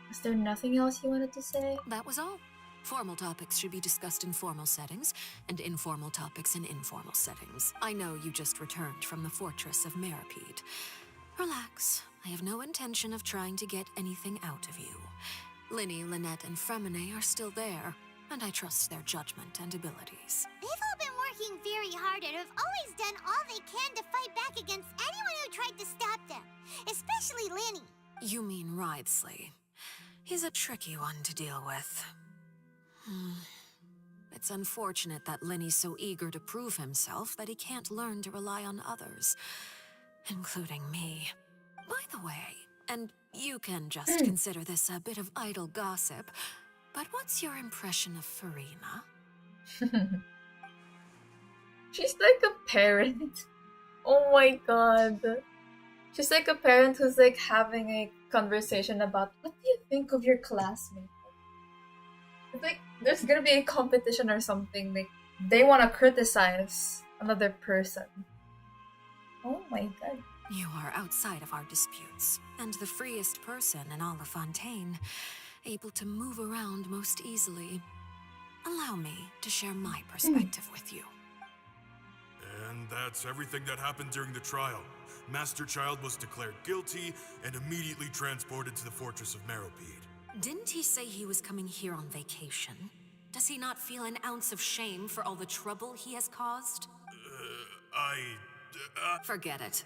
Was there nothing else you wanted to say? That was all. Formal topics should be discussed in formal settings, and informal topics in informal settings. I know you just returned from the fortress of Meripede. Relax. I have no intention of trying to get anything out of you. Linny, Lynette, and Fremine are still there, and I trust their judgment and abilities. They've all been working very hard and have always done all they can to fight back against anyone who tried to stop them, especially Linny. You mean Wriothesley. He's a tricky one to deal with. It's unfortunate that Linny's so eager to prove himself that he can't learn to rely on others, including me. By the way, and you can just consider this a bit of idle gossip, but what's your impression of Farina? She's like a parent. Oh my god. She's like a parent who's like having a conversation about what do you think of your classmate? It's like there's gonna be a competition or something. Like they want to criticize another person. Oh my god. You are outside of our disputes, and the freest person in all of Fontaine, able to move around most easily. Allow me to share my perspective with you. And that's everything that happened during the trial. Master Child was declared guilty and immediately transported to the Fortress of Meropide. Didn't he say he was coming here on vacation? Does he not feel an ounce of shame for all the trouble he has caused? Forget it.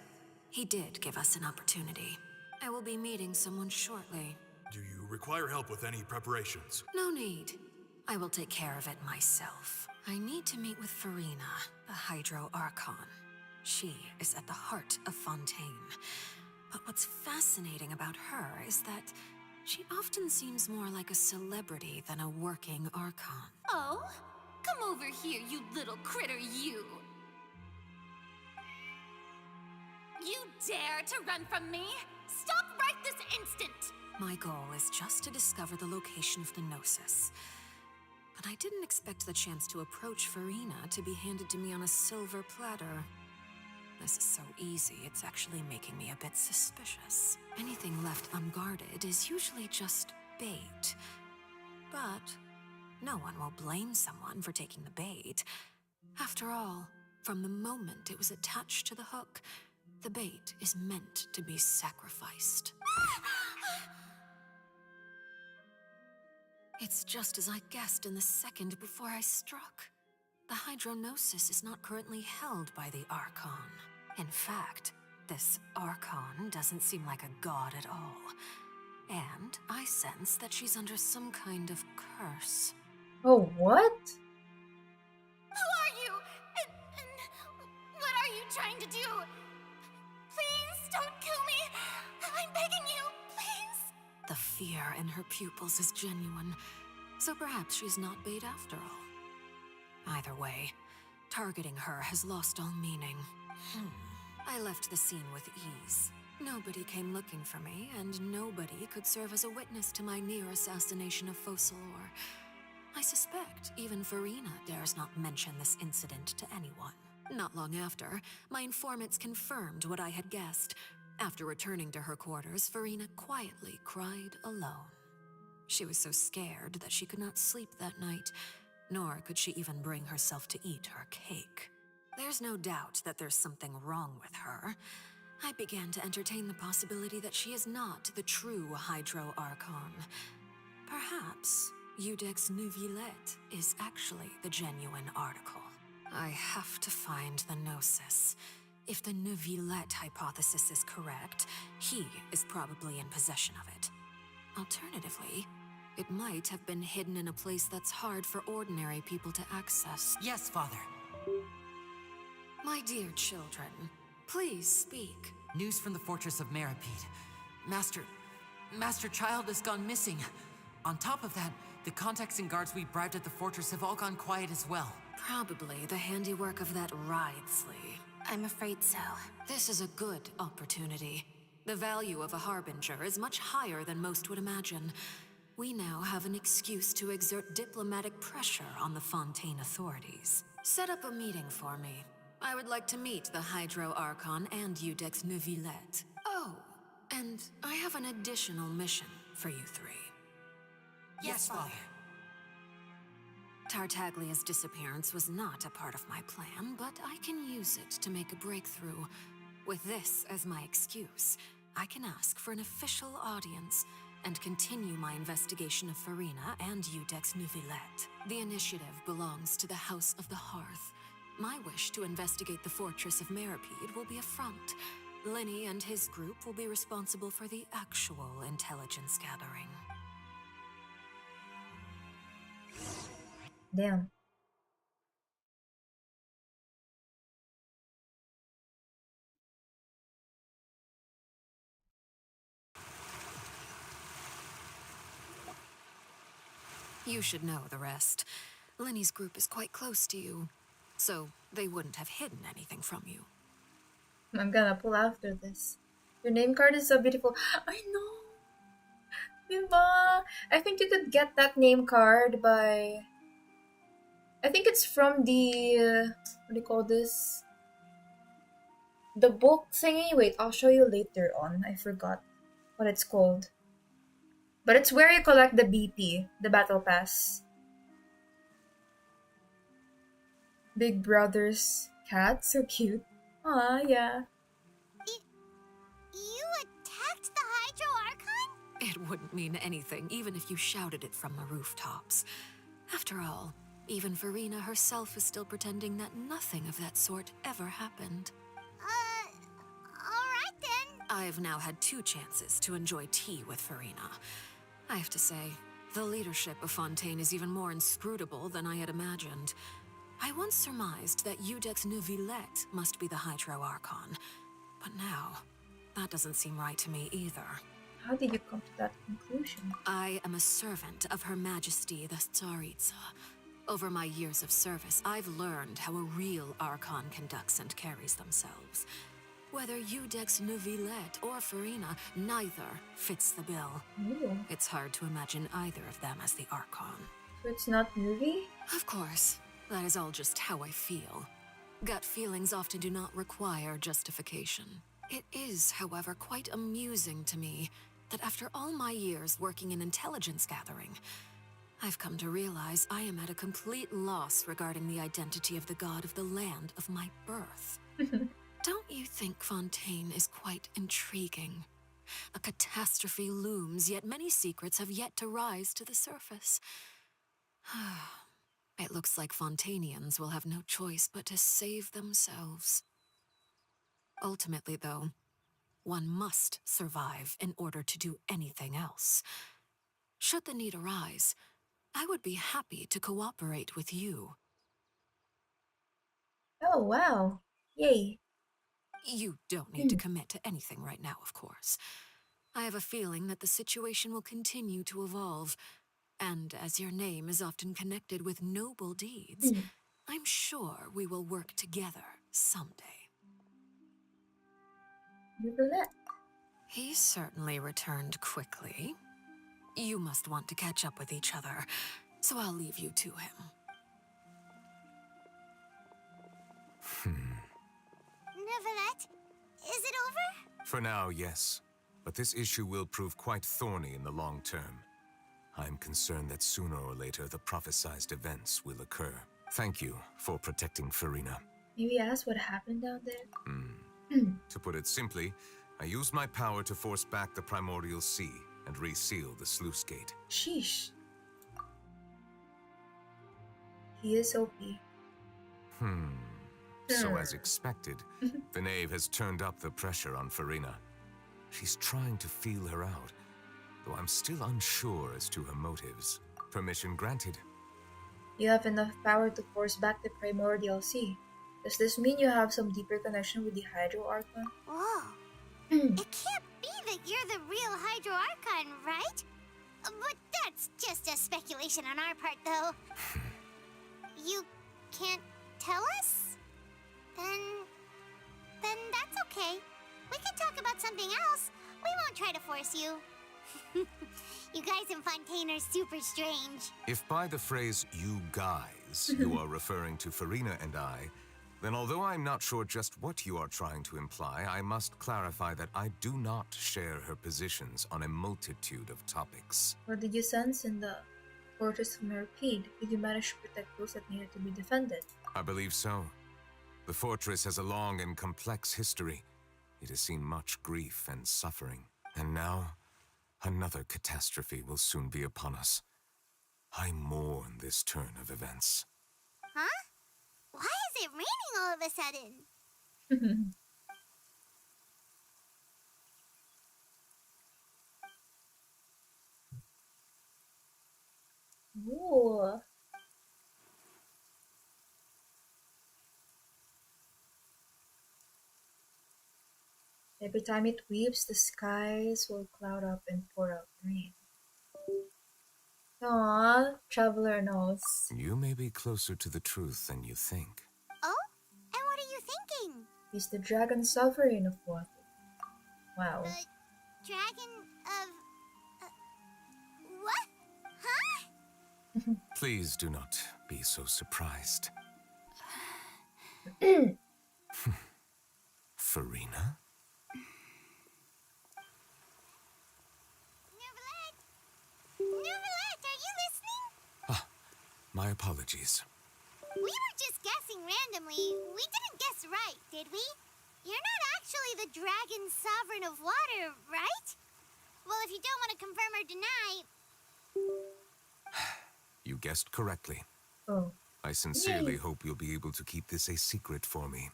He did give us an opportunity. I will be meeting someone shortly. Do you require help with any preparations? No need. I will take care of it myself. I need to meet with Farina, the Hydro Archon. She is at the heart of Fontaine. But what's fascinating about her is that she often seems more like a celebrity than a working Archon. Oh? Come over here, you little critter, you! You dare to run from me? Stop right this instant! My goal is just to discover the location of the Gnosis. But I didn't expect the chance to approach Farina to be handed to me on a silver platter. This is so easy, it's actually making me a bit suspicious. Anything left unguarded is usually just bait. But no one will blame someone for taking the bait. After all, from the moment it was attached to the hook, the bait is meant to be sacrificed. It's just as I guessed in the second before I struck. The Hydronosis is not currently held by the Archon. In fact, this Archon doesn't seem like a god at all. And I sense that she's under some kind of curse. Oh, what? Who are you? And what are you trying to do? Please don't kill me. I'm begging you, please. The fear in her pupils is genuine, so perhaps she's not bait after all. Either way, targeting her has lost all meaning. I left the scene with ease. Nobody came looking for me, and nobody could serve as a witness to my near assassination of Focalor. I suspect even Farina dares not mention this incident to anyone. Not long after, my informants confirmed what I had guessed. After returning to her quarters, Farina quietly cried alone. She was so scared that she could not sleep that night, nor could she even bring herself to eat her cake. There's no doubt that there's something wrong with her. I began to entertain the possibility that she is not the true Hydro Archon. Perhaps Eudex Neuvillette is actually the genuine article. I have to find the Gnosis. If the Neuvillette hypothesis is correct, he is probably in possession of it. Alternatively, it might have been hidden in a place that's hard for ordinary people to access. Yes, Father. My dear children, please speak. News from the Fortress of Meropide. Master Child has gone missing. On top of that, the contacts and guards we bribed at the fortress have all gone quiet as well. Probably the handiwork of that Wriothesley. I'm afraid so. This is a good opportunity. The value of a harbinger is much higher than most would imagine. We now have an excuse to exert diplomatic pressure on the Fontaine authorities. Set up a meeting for me. I would like to meet the Hydro Archon and Eudex Neuvillette. Oh, and I have an additional mission for you three. Yes, Father. Tartaglia's disappearance was not a part of my plan, but I can use it to make a breakthrough. With this as my excuse, I can ask for an official audience and continue my investigation of Farina and Eudex Neuvillette. The initiative belongs to the House of the Hearth. My wish to investigate the Fortress of Meropide will be a front. Lenny and his group will be responsible for the actual intelligence gathering. Damn. You should know the rest. Lenny's group is quite close to you, so they wouldn't have hidden anything from you. I'm gonna pull after this. Your name card is so beautiful. I know. Diba? I think you could get that name card by... I think it's from the... what do you call this? The book thingy? Wait, I'll show you later on. I forgot what it's called. But it's where you collect the BP, the Battle Pass. Big Brother's cat, so cute. Aw, yeah. You attacked the Hydro Archon? It wouldn't mean anything, even if you shouted it from the rooftops. After all, even Farina herself is still pretending that nothing of that sort ever happened. Alright then. I've now had 2 chances to enjoy tea with Farina. I have to say, the leadership of Fontaine is even more inscrutable than I had imagined. I once surmised that Eudex Neuvillette must be the Hydro Archon, but now, that doesn't seem right to me either. How did you come to that conclusion? I am a servant of Her Majesty the Tsaritsa. Over my years of service, I've learned how a real Archon conducts and carries themselves. Whether Eudex Neuvillette or Farina, neither fits the bill. Ooh. It's hard to imagine either of them as the Archon. So it's not movie? Of course, that is all just how I feel. Gut feelings often do not require justification. It is, however, quite amusing to me that after all my years working in intelligence gathering, I've come to realize I am at a complete loss regarding the identity of the god of the land of my birth. Don't you think Fontaine is quite intriguing? A catastrophe looms, yet many secrets have yet to rise to the surface. It looks like Fontainians will have no choice but to save themselves. Ultimately, though, one must survive in order to do anything else. Should the need arise, I would be happy to cooperate with you. Oh, wow. Yay. You don't need to commit to anything right now, of course. I have a feeling that the situation will continue to evolve, and as your name is often connected with noble deeds, I'm sure we will work together someday. Neuvillette. He certainly returned quickly. You must want to catch up with each other, so I'll leave you to him. Neuvillette, is it over? For now, yes. But this issue will prove quite thorny in the long term. I'm concerned that sooner or later the prophesized events will occur. Thank you for protecting Farina. Maybe ask what happened down there? To put it simply, I used my power to force back the primordial sea and reseal the sluice gate. Sheesh. He is OP. So as expected, the knave has turned up the pressure on Farina. She's trying to feel her out, though I'm still unsure as to her motives. Permission granted. You have enough power to force back the primordial sea. Does this mean you have some deeper connection with the Hydro Archon? Whoa. It can't be that you're the real Hydro Archon, right? But that's just a speculation on our part, though. You can't tell us? Then that's okay. We can talk about something else. We won't try to force you. You guys in Fontaine are super strange. If by the phrase "you guys" you are referring to Farina and I, then although I'm not sure just what you are trying to imply, I must clarify that I do not share her positions on a multitude of topics. What did you sense in the Fortress of Merpede? Did you manage to protect those that needed to be defended? I believe so. The fortress has a long and complex history. It has seen much grief and suffering. And now, another catastrophe will soon be upon us. I mourn this turn of events. Huh? Why is it raining all of a sudden? Ooh. Every time it weeps, the skies will cloud up and pour out rain. Aww, Traveler knows. You may be closer to the truth than you think. Oh? And what are you thinking? He's the dragon sovereign of Watu. Wow. Dragon of... Please do not be so surprised. Farina? Neverlet, are you listening? My apologies. We were just guessing randomly. We didn't guess right, did we? You're not actually the dragon sovereign of water, right? Well, if you don't want to confirm or deny... You guessed correctly. Oh. I sincerely Yay. hope you'll be able to keep this a secret for me.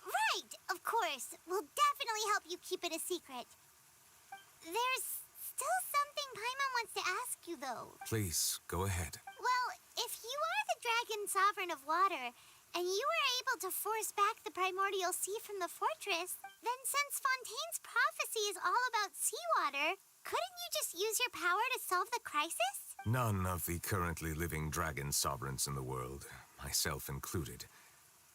Right, of course. We'll definitely help you keep it a secret. There's still something Paimon wants to ask you, though. Please, go ahead. Well, if you are the dragon sovereign of water, and you were able to force back the primordial sea from the fortress, then since Fontaine's prophecy is all about seawater, couldn't you just use your power to solve the crisis? None of the currently living dragon sovereigns in the world, myself included,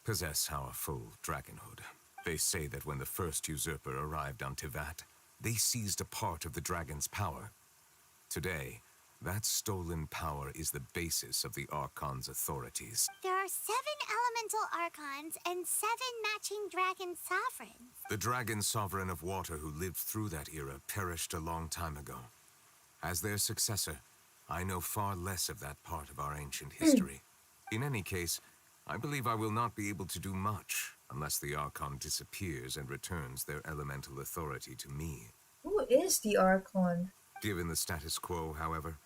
possess our full dragonhood. They say that when the first usurper arrived on Tivat, they seized a part of the dragon's power. Today, that stolen power is the basis of the Archon's authorities. There are 7 elemental archons and 7 matching dragon sovereigns. The dragon sovereign of water who lived through that era perished a long time ago. As their successor, I know far less of that part of our ancient history. In any case, I believe I will not be able to do much unless the Archon disappears and returns their elemental authority to me. Who is the Archon? Given the status quo, however,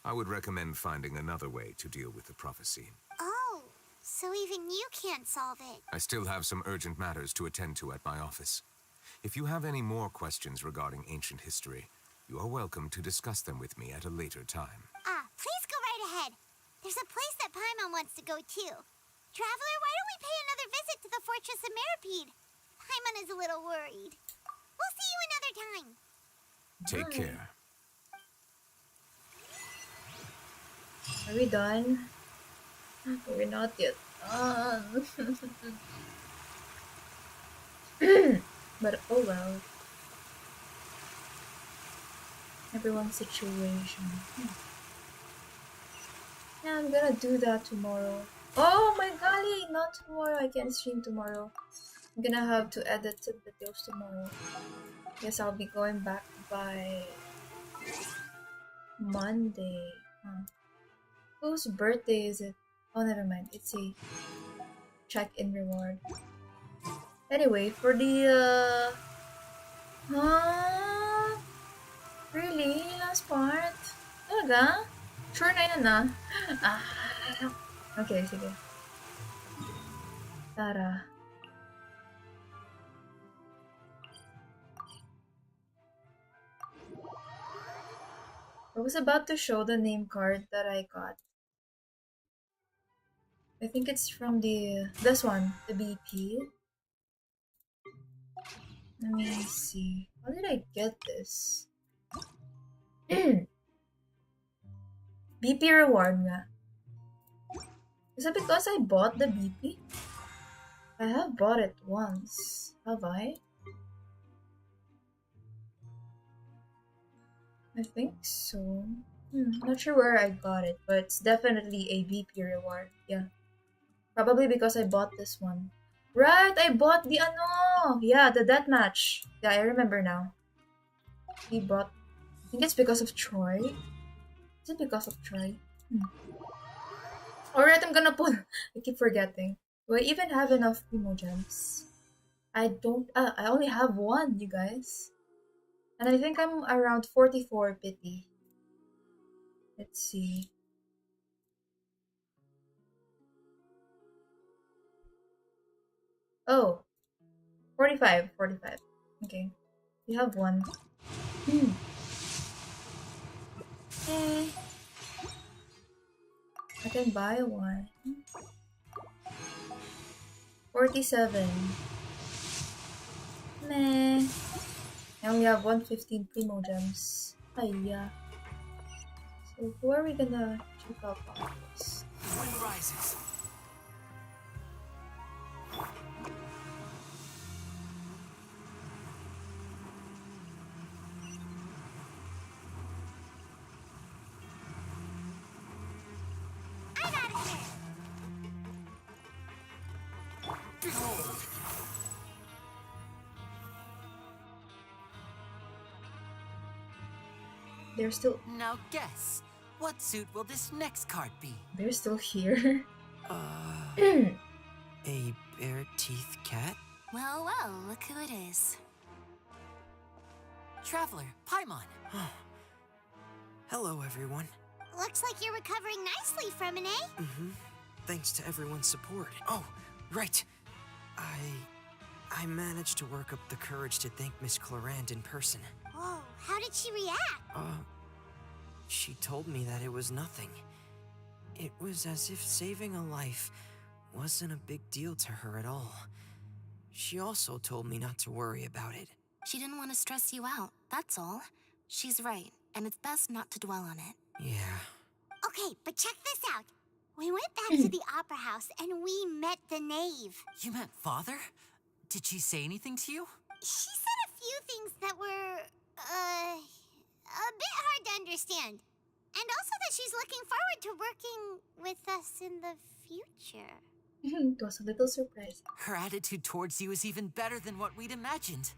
I would recommend finding another way to deal with the prophecy. Oh, so even you can't solve it. I still have some urgent matters to attend to at my office. If you have any more questions regarding ancient history, you are welcome to discuss them with me at a later time. Please go right ahead. There's a place that Paimon wants to go too. Traveler, why don't we pay another visit to the Fortress of Meripede? Paimon is a little worried. We'll see you another time. Take care. Are we done? We're not yet done. But oh well. Everyone's situation. Yeah, I'm gonna do that tomorrow. Oh my golly, not tomorrow. I can't stream tomorrow. I'm gonna have to edit some videos tomorrow. Guess I'll be going back by Monday. Whose birthday is it? Oh, never mind. It's a check-in reward. Anyway, for the really? Last part? Talaga? Sure na yan ah. Okay, sige. Tara. I was about to show the name card that I got. I think it's from this one, the BP. Let me see. How did I get this? BP reward nga. Is it because I bought the BP? I have bought it once. Have I? I think so. Not sure where I got it, but it's definitely a BP reward. Yeah. Probably because I bought this one. Right, I bought the yeah, the deathmatch. Yeah, I remember now. We bought. I think it's because of Troy. Is it because of Troy? Alright, I'm gonna put. I keep forgetting. Do I even have enough Primogems? I don't. I only have one, you guys. And I think I'm around 44 pity. Let's see. Oh, 45. Okay, we have one. Okay. I can buy one. 47. Meh. I only have 115 Primogems. Hiya. So who are we gonna check out on this? The wind rises. Behold! They're still Now guess, what suit will this next card be? they're still here. A bare-teeth cat? Well, well, look who it is. Traveler, Paimon. Hello, everyone. Looks like you're recovering nicely, Fremine. Thanks to everyone's support. Oh, right. I managed to work up the courage to thank Miss Clarant in person. Whoa, how did she react? She told me that it was nothing. It was as if saving a life wasn't a big deal to her at all. She also told me not to worry about it. She didn't want to stress you out, that's all. She's right, and it's best not to dwell on it. Yeah. Okay, but check this out. We went back to the opera house and we met the knave. You met Father? Did she say anything to you? She said a few things that were, a bit hard to understand. And also that she's looking forward to working with us in the future. It was a little surprise. Her attitude towards you is even better than what we'd imagined.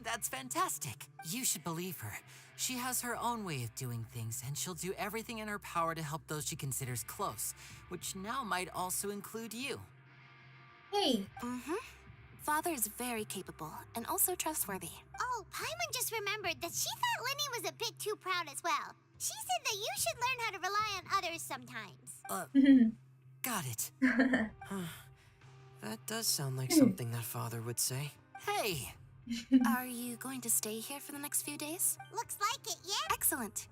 That's fantastic. You should believe her. She has her own way of doing things, and she'll do everything in her power to help those she considers close, which now might also include you. Hey, Father is very capable and also trustworthy. Oh, Paimon just remembered that she thought Lenny was a bit too proud as well. She said that you should learn how to rely on others sometimes. Got it. That does sound like something that Father would say. Hey! Are you going to stay here for the next few days? Looks like it, yeah? Excellent.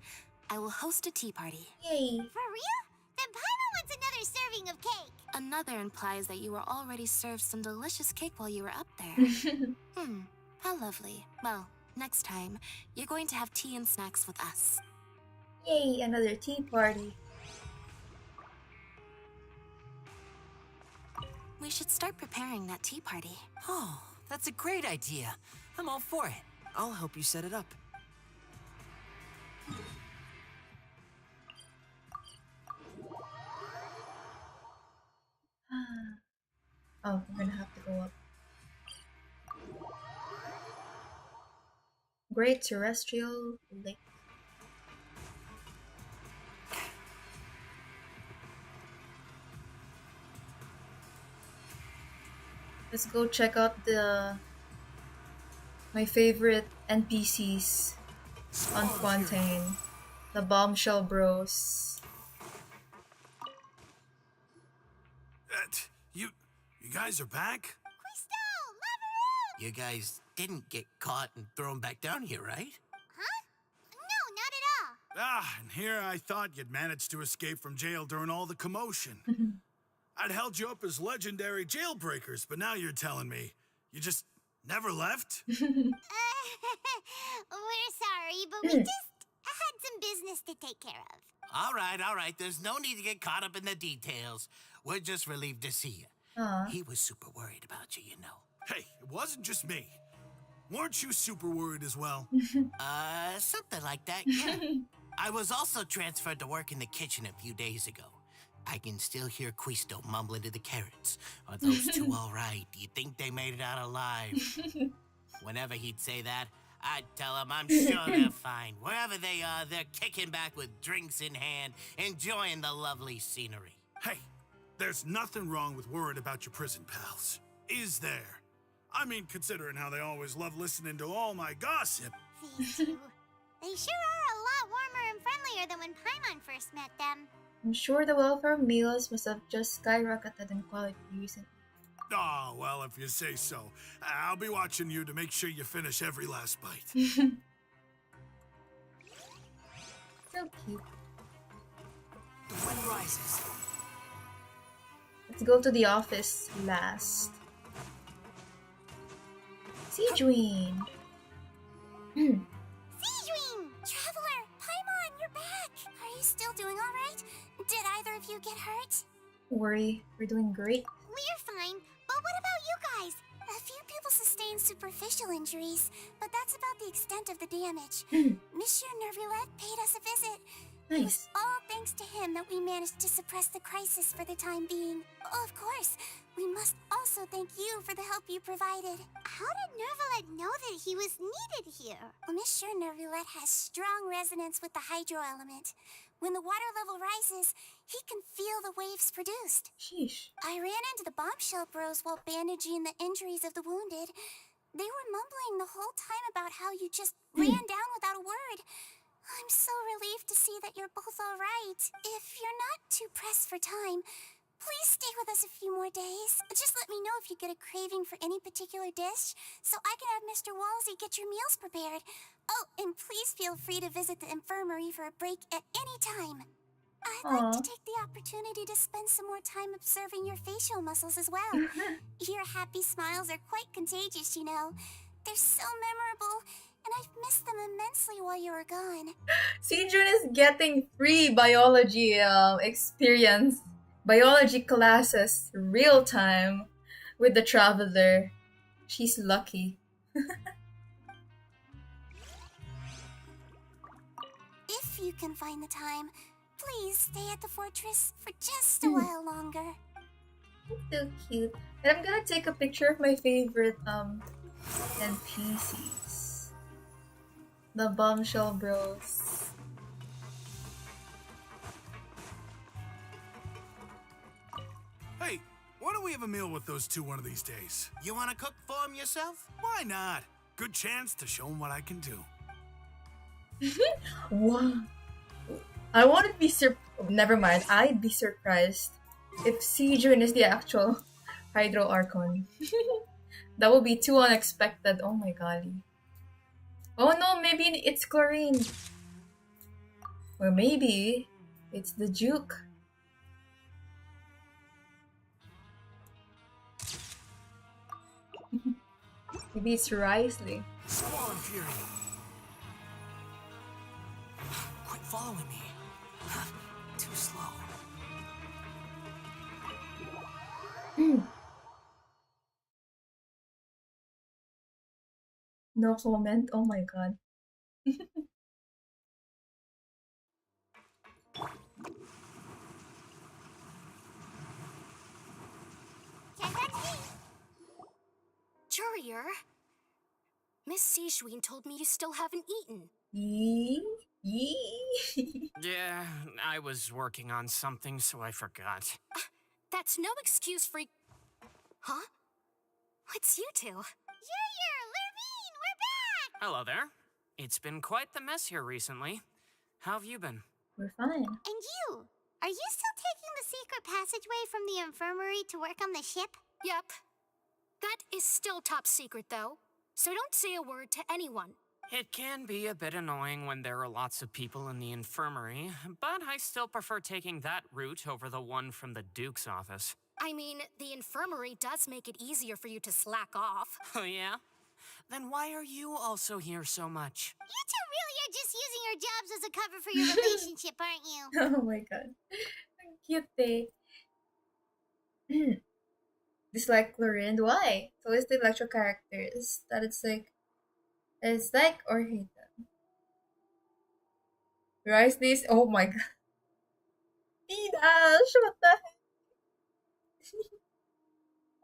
I will host a tea party. yay. For real? Then Paimon wants another serving of cake. Another implies that you were already served some delicious cake while you were up there. How lovely. Well, next time, you're going to have tea and snacks with us. Yay, another tea party. We should start preparing that tea party. Oh, that's a great idea. I'm all for it. I'll help you set it up. Oh, we're gonna have to go up. Great Terrestrial Lake. Let's go check out my favorite NPCs on Fontaine. The Bombshell Bros. You guys are back? Crystal, Laveroon! You guys didn't get caught and thrown back down here, right? Huh? No, not at all. And here I thought you'd managed to escape from jail during all the commotion. I'd held you up as legendary jailbreakers, but now you're telling me you just never left? We're sorry, but we just had some business to take care of. All right. There's no need to get caught up in the details. We're just relieved to see you. He was super worried about you, you know. Hey, it wasn't just me. Weren't you super worried as well? Something like that, yeah. I was also transferred to work in the kitchen a few days ago. I can still hear Quisto mumbling to the carrots. Are those two all right? Do you think they made it out alive? Whenever he'd say that, I'd tell him I'm sure they're fine. Wherever they are, they're kicking back with drinks in hand, enjoying the lovely scenery. Hey, there's nothing wrong with worrying about your prison pals. Is there? I mean, considering how they always love listening to all my gossip. These two. They sure are a lot warmer and friendlier than when Paimon first met them. I'm sure the welfare meals must have just skyrocketed in quality recently. Oh, well, if you say so. I'll be watching you to make sure you finish every last bite. So cute. The wind rises. Let's go to the office last. Seedween! Seedween! Traveler! Paimon, you're back! Are you still doing alright? Did either of you get hurt? Don't worry, we're doing great. We're fine, but what about you guys? A few people sustained superficial injuries, but that's about the extent of the damage. Monsieur Nervulette paid us a visit. It was Nice. all thanks to him that we managed to suppress the crisis for the time being. Of course, we must also also thank you for the help you provided. How did Nervalet know that he was needed here? Well, Miss sure Nervalet has strong resonance with the hydro element. When the water level rises, he can feel the waves produced. Sheesh. I ran into the bombshell bros while bandaging the injuries of the wounded. They were mumbling the whole time about how you just ran down without a word. I'm so relieved to see that you're both all right. If you're not too pressed for time, please stay with us a few more days. Just let me know if you get a craving for any particular dish, so I can have Mr. Walsey get your meals prepared. Oh, and please feel free to visit the infirmary for a break at any time. I'd like to Aw. take the opportunity to spend some more time observing your facial muscles as well. Your happy smiles are quite contagious, you know. They're so memorable, and I've missed them immensely while you were gone. Sejun is getting free biology experience. Biology classes real time with the traveler. She's lucky. If you can find the time, please stay at the fortress for just a while longer. So cute. And I'm gonna take a picture of my favorite NPCs. The bombshell bros. Hey, why don't we have a meal with those two one of these days? You want to cook for him yourself? Why not? Good chance to show him what I can do. Wow. I wouldn't be never mind. I'd be surprised if Sejun is the actual Hydro Archon. That would be too unexpected. Oh my golly. Oh no, maybe it's Chlorine. Or maybe it's the Duke. Maybe it's Risley. Squall and Fury. Quit following me. Too slow. No comment. Oh my god. Courier, Miss Sejun told me you still haven't eaten. Yee. Yee. Yeah, I was working on something, so I forgot. That's no excuse for... Huh? It's you two. Lurvine, we're back! Hello there. It's been quite the mess here recently. How have you been? We're fine. And you? Are you still taking the secret passageway from the infirmary to work on the ship? Yep. That is still top secret, though. So don't say a word to anyone. It can be a bit annoying when there are lots of people in the infirmary, but I still prefer taking that route over the one from the Duke's office. I mean, the infirmary does make it easier for you to slack off. Oh yeah? Then why are you also here so much? You two really are just using your jobs as a cover for your relationship, aren't you? Oh my god. Cute they. Dislike Chlorine? Why? So it's the electro characters that it's like or hate them. Rise this. Oh my god. Dash, what the heck?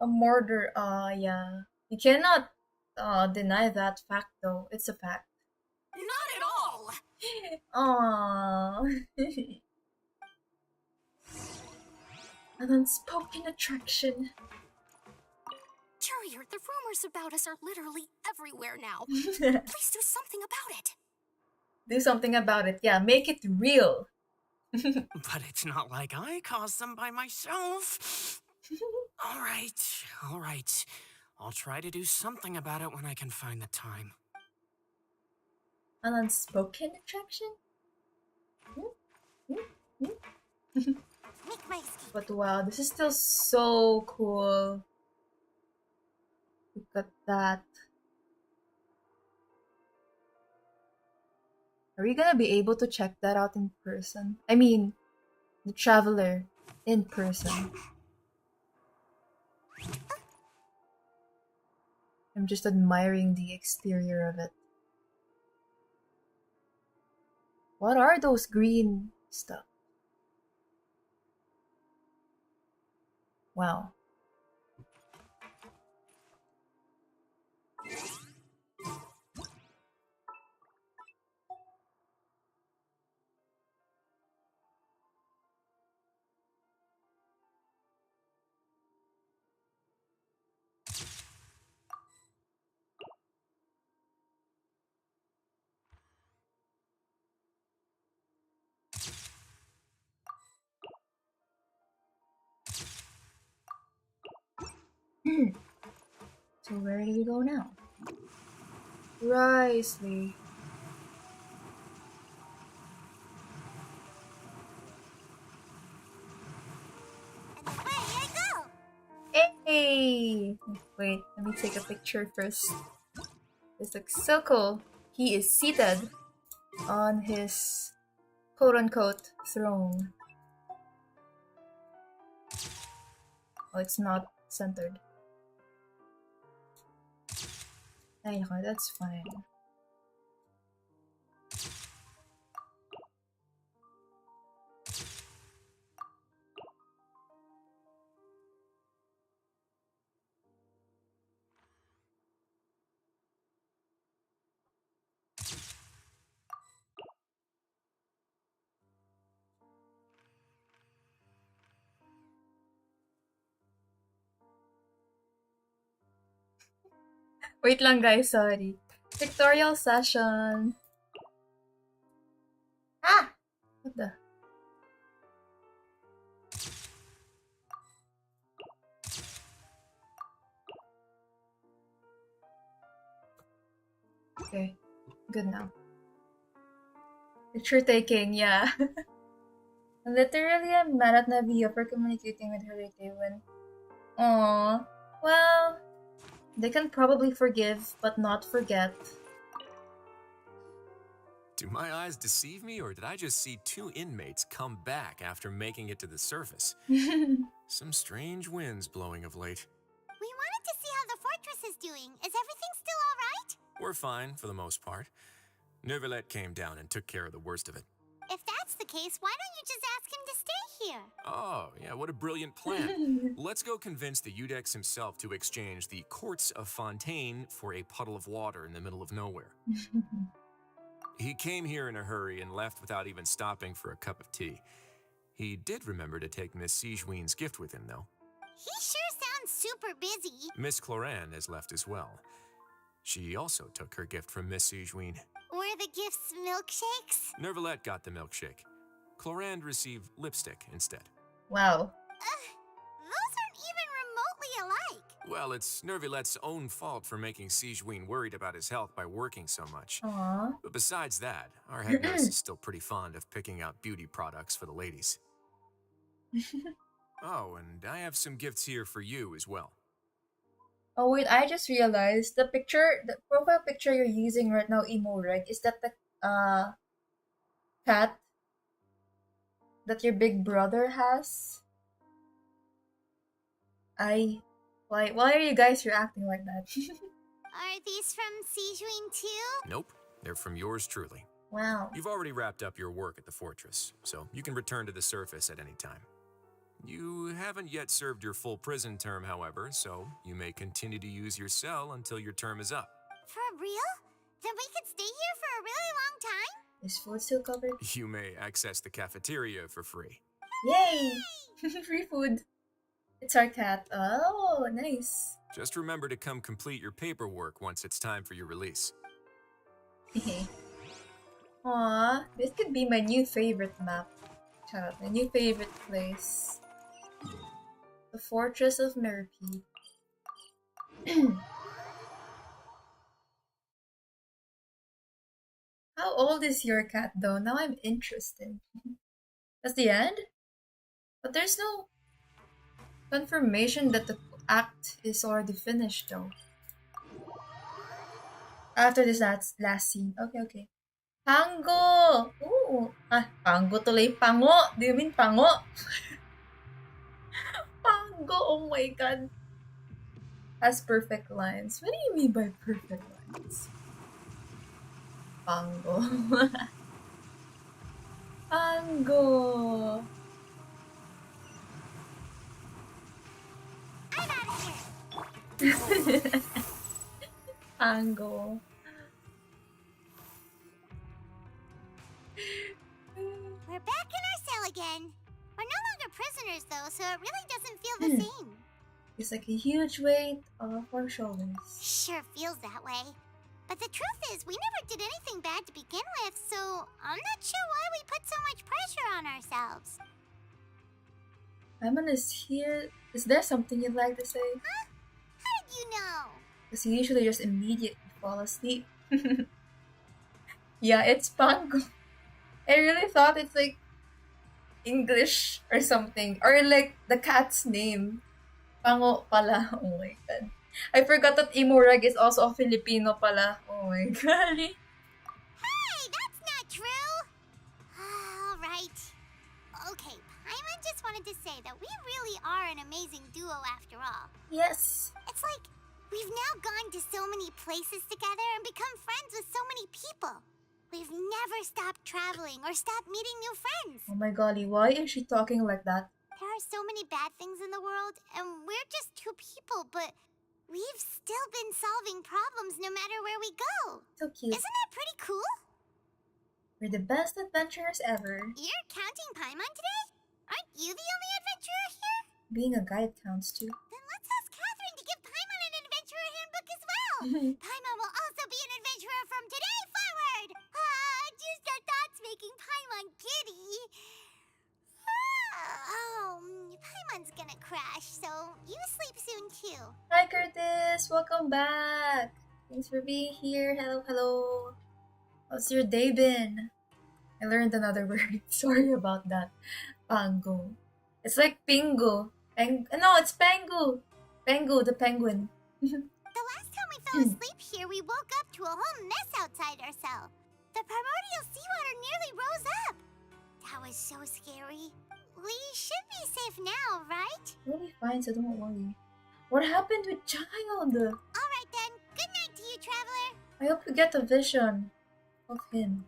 A murder. Yeah. You cannot deny that fact though. It's a fact. Not at all! Aww. An unspoken attraction. Courier, the rumors about us are literally everywhere now. Please do something about it. Do something about it. Yeah, make it real. But it's not like I caused them by myself. All right. I'll try to do something about it when I can find the time. An unspoken attraction? But wow, this is still so cool. Look at that. Are we gonna be able to check that out in person? I mean, the Traveler in person. I'm just admiring the exterior of it. What are those green stuff? Wow. So where do we go now? Risley. And away I go! Hey! Wait, let me take a picture first. This looks so cool. He is seated on his quote-unquote throne. Oh, it's not centered. Ay, nako, that's fine. Wait lang guys, sorry. Tutorial session. Ah! What the? Okay, good now. Picture taking, yeah. Literally, I'm mad at Navia for communicating with her lately when... Aww. Well, they can probably forgive, but not forget. Do my eyes deceive me, or did I just see two inmates come back after making it to the surface? Some strange winds blowing of late. We wanted to see how the fortress is doing. Is everything still alright? We're fine, for the most part. Neuvillette came down and took care of the worst of it. If that's the case, why don't you just ask him to stay here? Oh, yeah, what a brilliant plan. Let's go convince the Udex himself to exchange the Courts of Fontaine for a puddle of water in the middle of nowhere. He came here in a hurry and left without even stopping for a cup of tea. He did remember to take Miss Sigewinne's gift with him, though. He sure sounds super busy. Miss Cloran has left as well. She also took her gift from Miss Sigewinne. Were the gifts milkshakes? Neuvillette got the milkshake. Clorand received lipstick instead. Wow. Those aren't even remotely alike. Well, it's Neuvillette's own fault for making Sigewinne worried about his health by working so much. Aww. But besides that, our head nurse is still pretty fond of picking out beauty products for the ladies. Oh, and I have some gifts here for you as well. Oh wait, I just realized the profile picture you're using right now, Emoreg, is that the cat that your big brother has? Why are you guys reacting like that? Are these from Sigewinne too? Nope, they're from yours truly. Wow. You've already wrapped up your work at the fortress, so you can return to the surface at any time. You haven't yet served your full prison term, however, so you may continue to use your cell until your term is up. For real? Then we could stay here for a really long time? Is food still covered? You may access the cafeteria for free. Yay! Free food. It's our cat. Oh, nice. Just remember to come complete your paperwork once it's time for your release. Aww, this could be my new favorite map. Child, my new favorite place. The Fortress of Meripede. How old is your cat though? Now I'm interested. That's the end? But there's no confirmation that the act is already finished though. After this last scene. Okay. Pango! Ooh! Pango tuloy. Pango! Do you mean pango? Pango! Oh my god. Has perfect lines. What do you mean by perfect lines? Pango. Pango! I'm out of here. Pango. We're back in our cell again. We're no longer prisoners though, so it really doesn't feel the same. It's like a huge weight off our shoulders. Sure feels that way. But the truth is, we never did anything bad to begin with, so I'm not sure why we put so much pressure on ourselves. Paimon is here. Is there something you'd like to say? Huh? you know? Because he usually just immediately fall asleep. Yeah, it's Pango. I really thought it's like English or something. Or like the cat's name. Pango pala. Oh my god. I forgot that Imurag is also a Filipino pala. Oh my god. Hey, that's not true! Alright. Okay, Paimon just wanted to say that we really are an amazing duo after all. Yes. It's like we've now gone to so many places together and become friends with so many people. We've never stopped traveling or stopped meeting new friends. Oh my golly, why is she talking like that? There are so many bad things in the world, and we're just two people, but we've still been solving problems no matter where we go. So cute. Isn't that pretty cool? We're the best adventurers ever. You're counting Paimon today? Aren't you the only adventurer here? Being a guide counts too. Then let's ask Catherine to give Paimon an adventurer handbook as well. Paimon will also be an adventurer from today forward. Just our thoughts making Paimon giddy. Paimon's gonna crash, so you sleep soon too. Hi Curtis, welcome back. Thanks for being here. Hello, hello. How's your day been? I learned another word. Sorry about that. Pango. It's like pingo. No, it's pango. Pango, the penguin. The last time we fell asleep here, we woke up to a whole mess outside our cell. The primordial seawater nearly rose up. That was so scary. We should be safe now, right? We'll be fine, so don't worry. What happened with Child? Alright then. Good night to you, traveler. I hope you get a vision of him.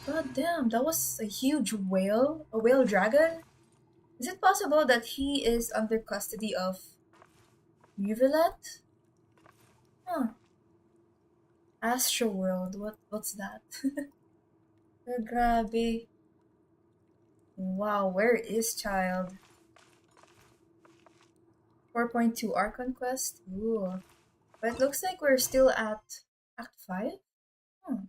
God damn, that was a huge whale? A whale dragon? Is it possible that he is under custody of Rivulet? Huh. Astro World, what's that? Oh, grabe. Wow, where is Child? 4.2 Archon Quest? Ooh. But it looks like we're still at Act 5? Hmm.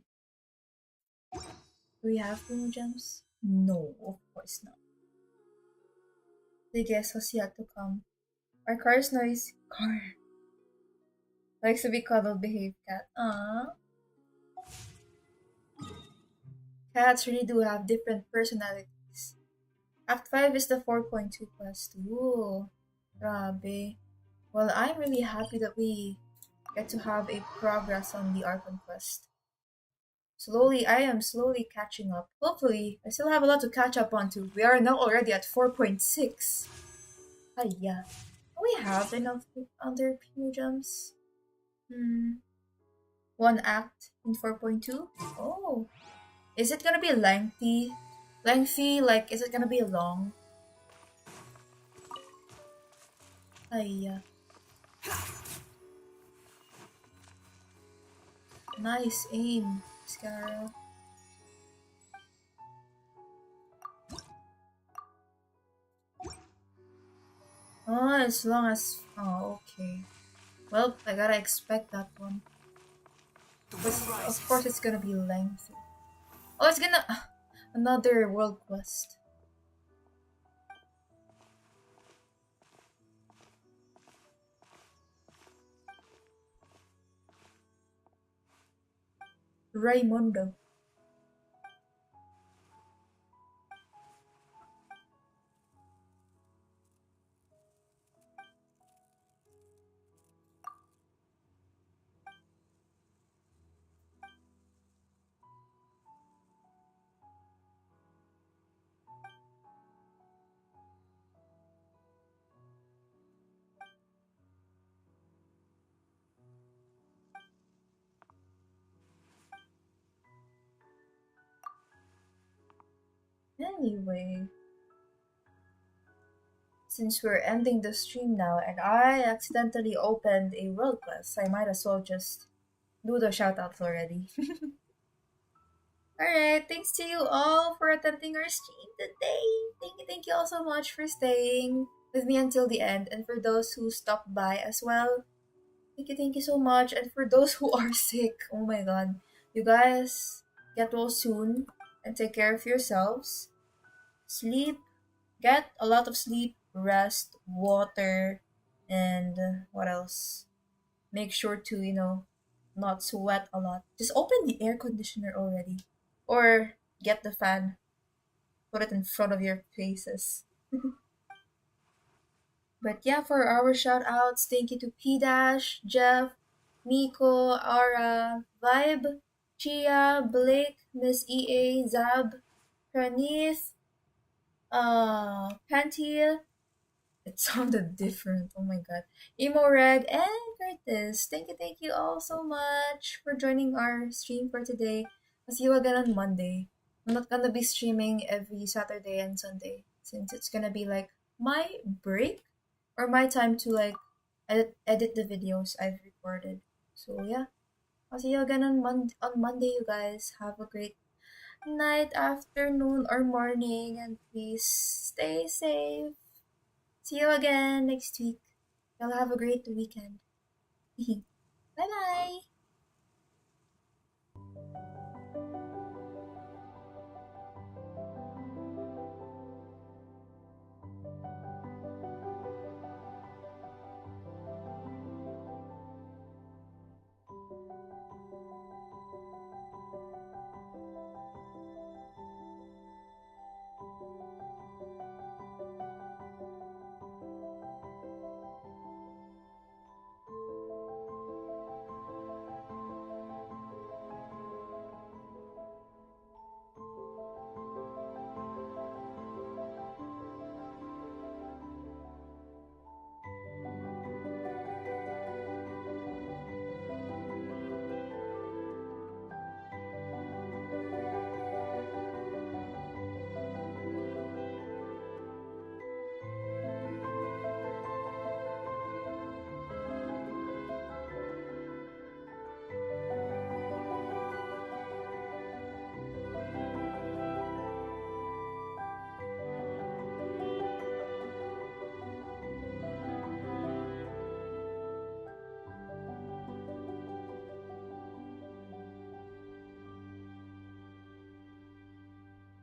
Do we have Primo Gems? No, of course not. The guest has yet to come. Our car's noise. Car. Likes to be cuddled, behave cat. Aww. Cats really do have different personalities. Act 5 is the 4.2 quest. Ooh. Grabe. Well, I'm really happy that we get to have a progress on the Archon quest. I am slowly catching up. Hopefully, I still have a lot to catch up on too. We are now already at 4.6. Yeah. Do we have enough other Primo Gems? One act in 4.2? Oh. Is it gonna be lengthy? Like, is it gonna be long? Yeah. Nice aim, Scarra. Oh, as long as... Oh, okay. Well, I gotta expect that one. Of course it's gonna be lengthy. Oh, it's gonna... Another world quest. Raimundo. Anyway, since we're ending the stream now and I accidentally opened a world quest, I might as well just do the shoutouts already. Alright, thanks to you all for attending our stream today. Thank you all so much for staying with me until the end. And for those who stopped by as well, thank you so much. And for those who are sick, oh my god, you guys get well soon and take care of yourselves. Sleep, get a lot of sleep, rest, water, and what else? Make sure to, not sweat a lot. Just open the air conditioner already. Or get the fan, put it in front of your faces. But yeah, for our shout outs, thank you to P Dash, Jeff, Miko, Ara, Vibe, Chia, Blake, Miss EA, Zab, Pranith, Panty. It sounded different. Oh my god. Emo Red and Curtis. Thank you all so much for joining our stream for today. I'll see you again on Monday. I'm not gonna be streaming every Saturday and Sunday since it's gonna be like my break or my time to like edit the videos I've recorded. So yeah. I'll see you again on Monday, you guys. Have a great night, afternoon, or morning, and please stay safe. See you again next week. Y'all have a great weekend. Bye bye.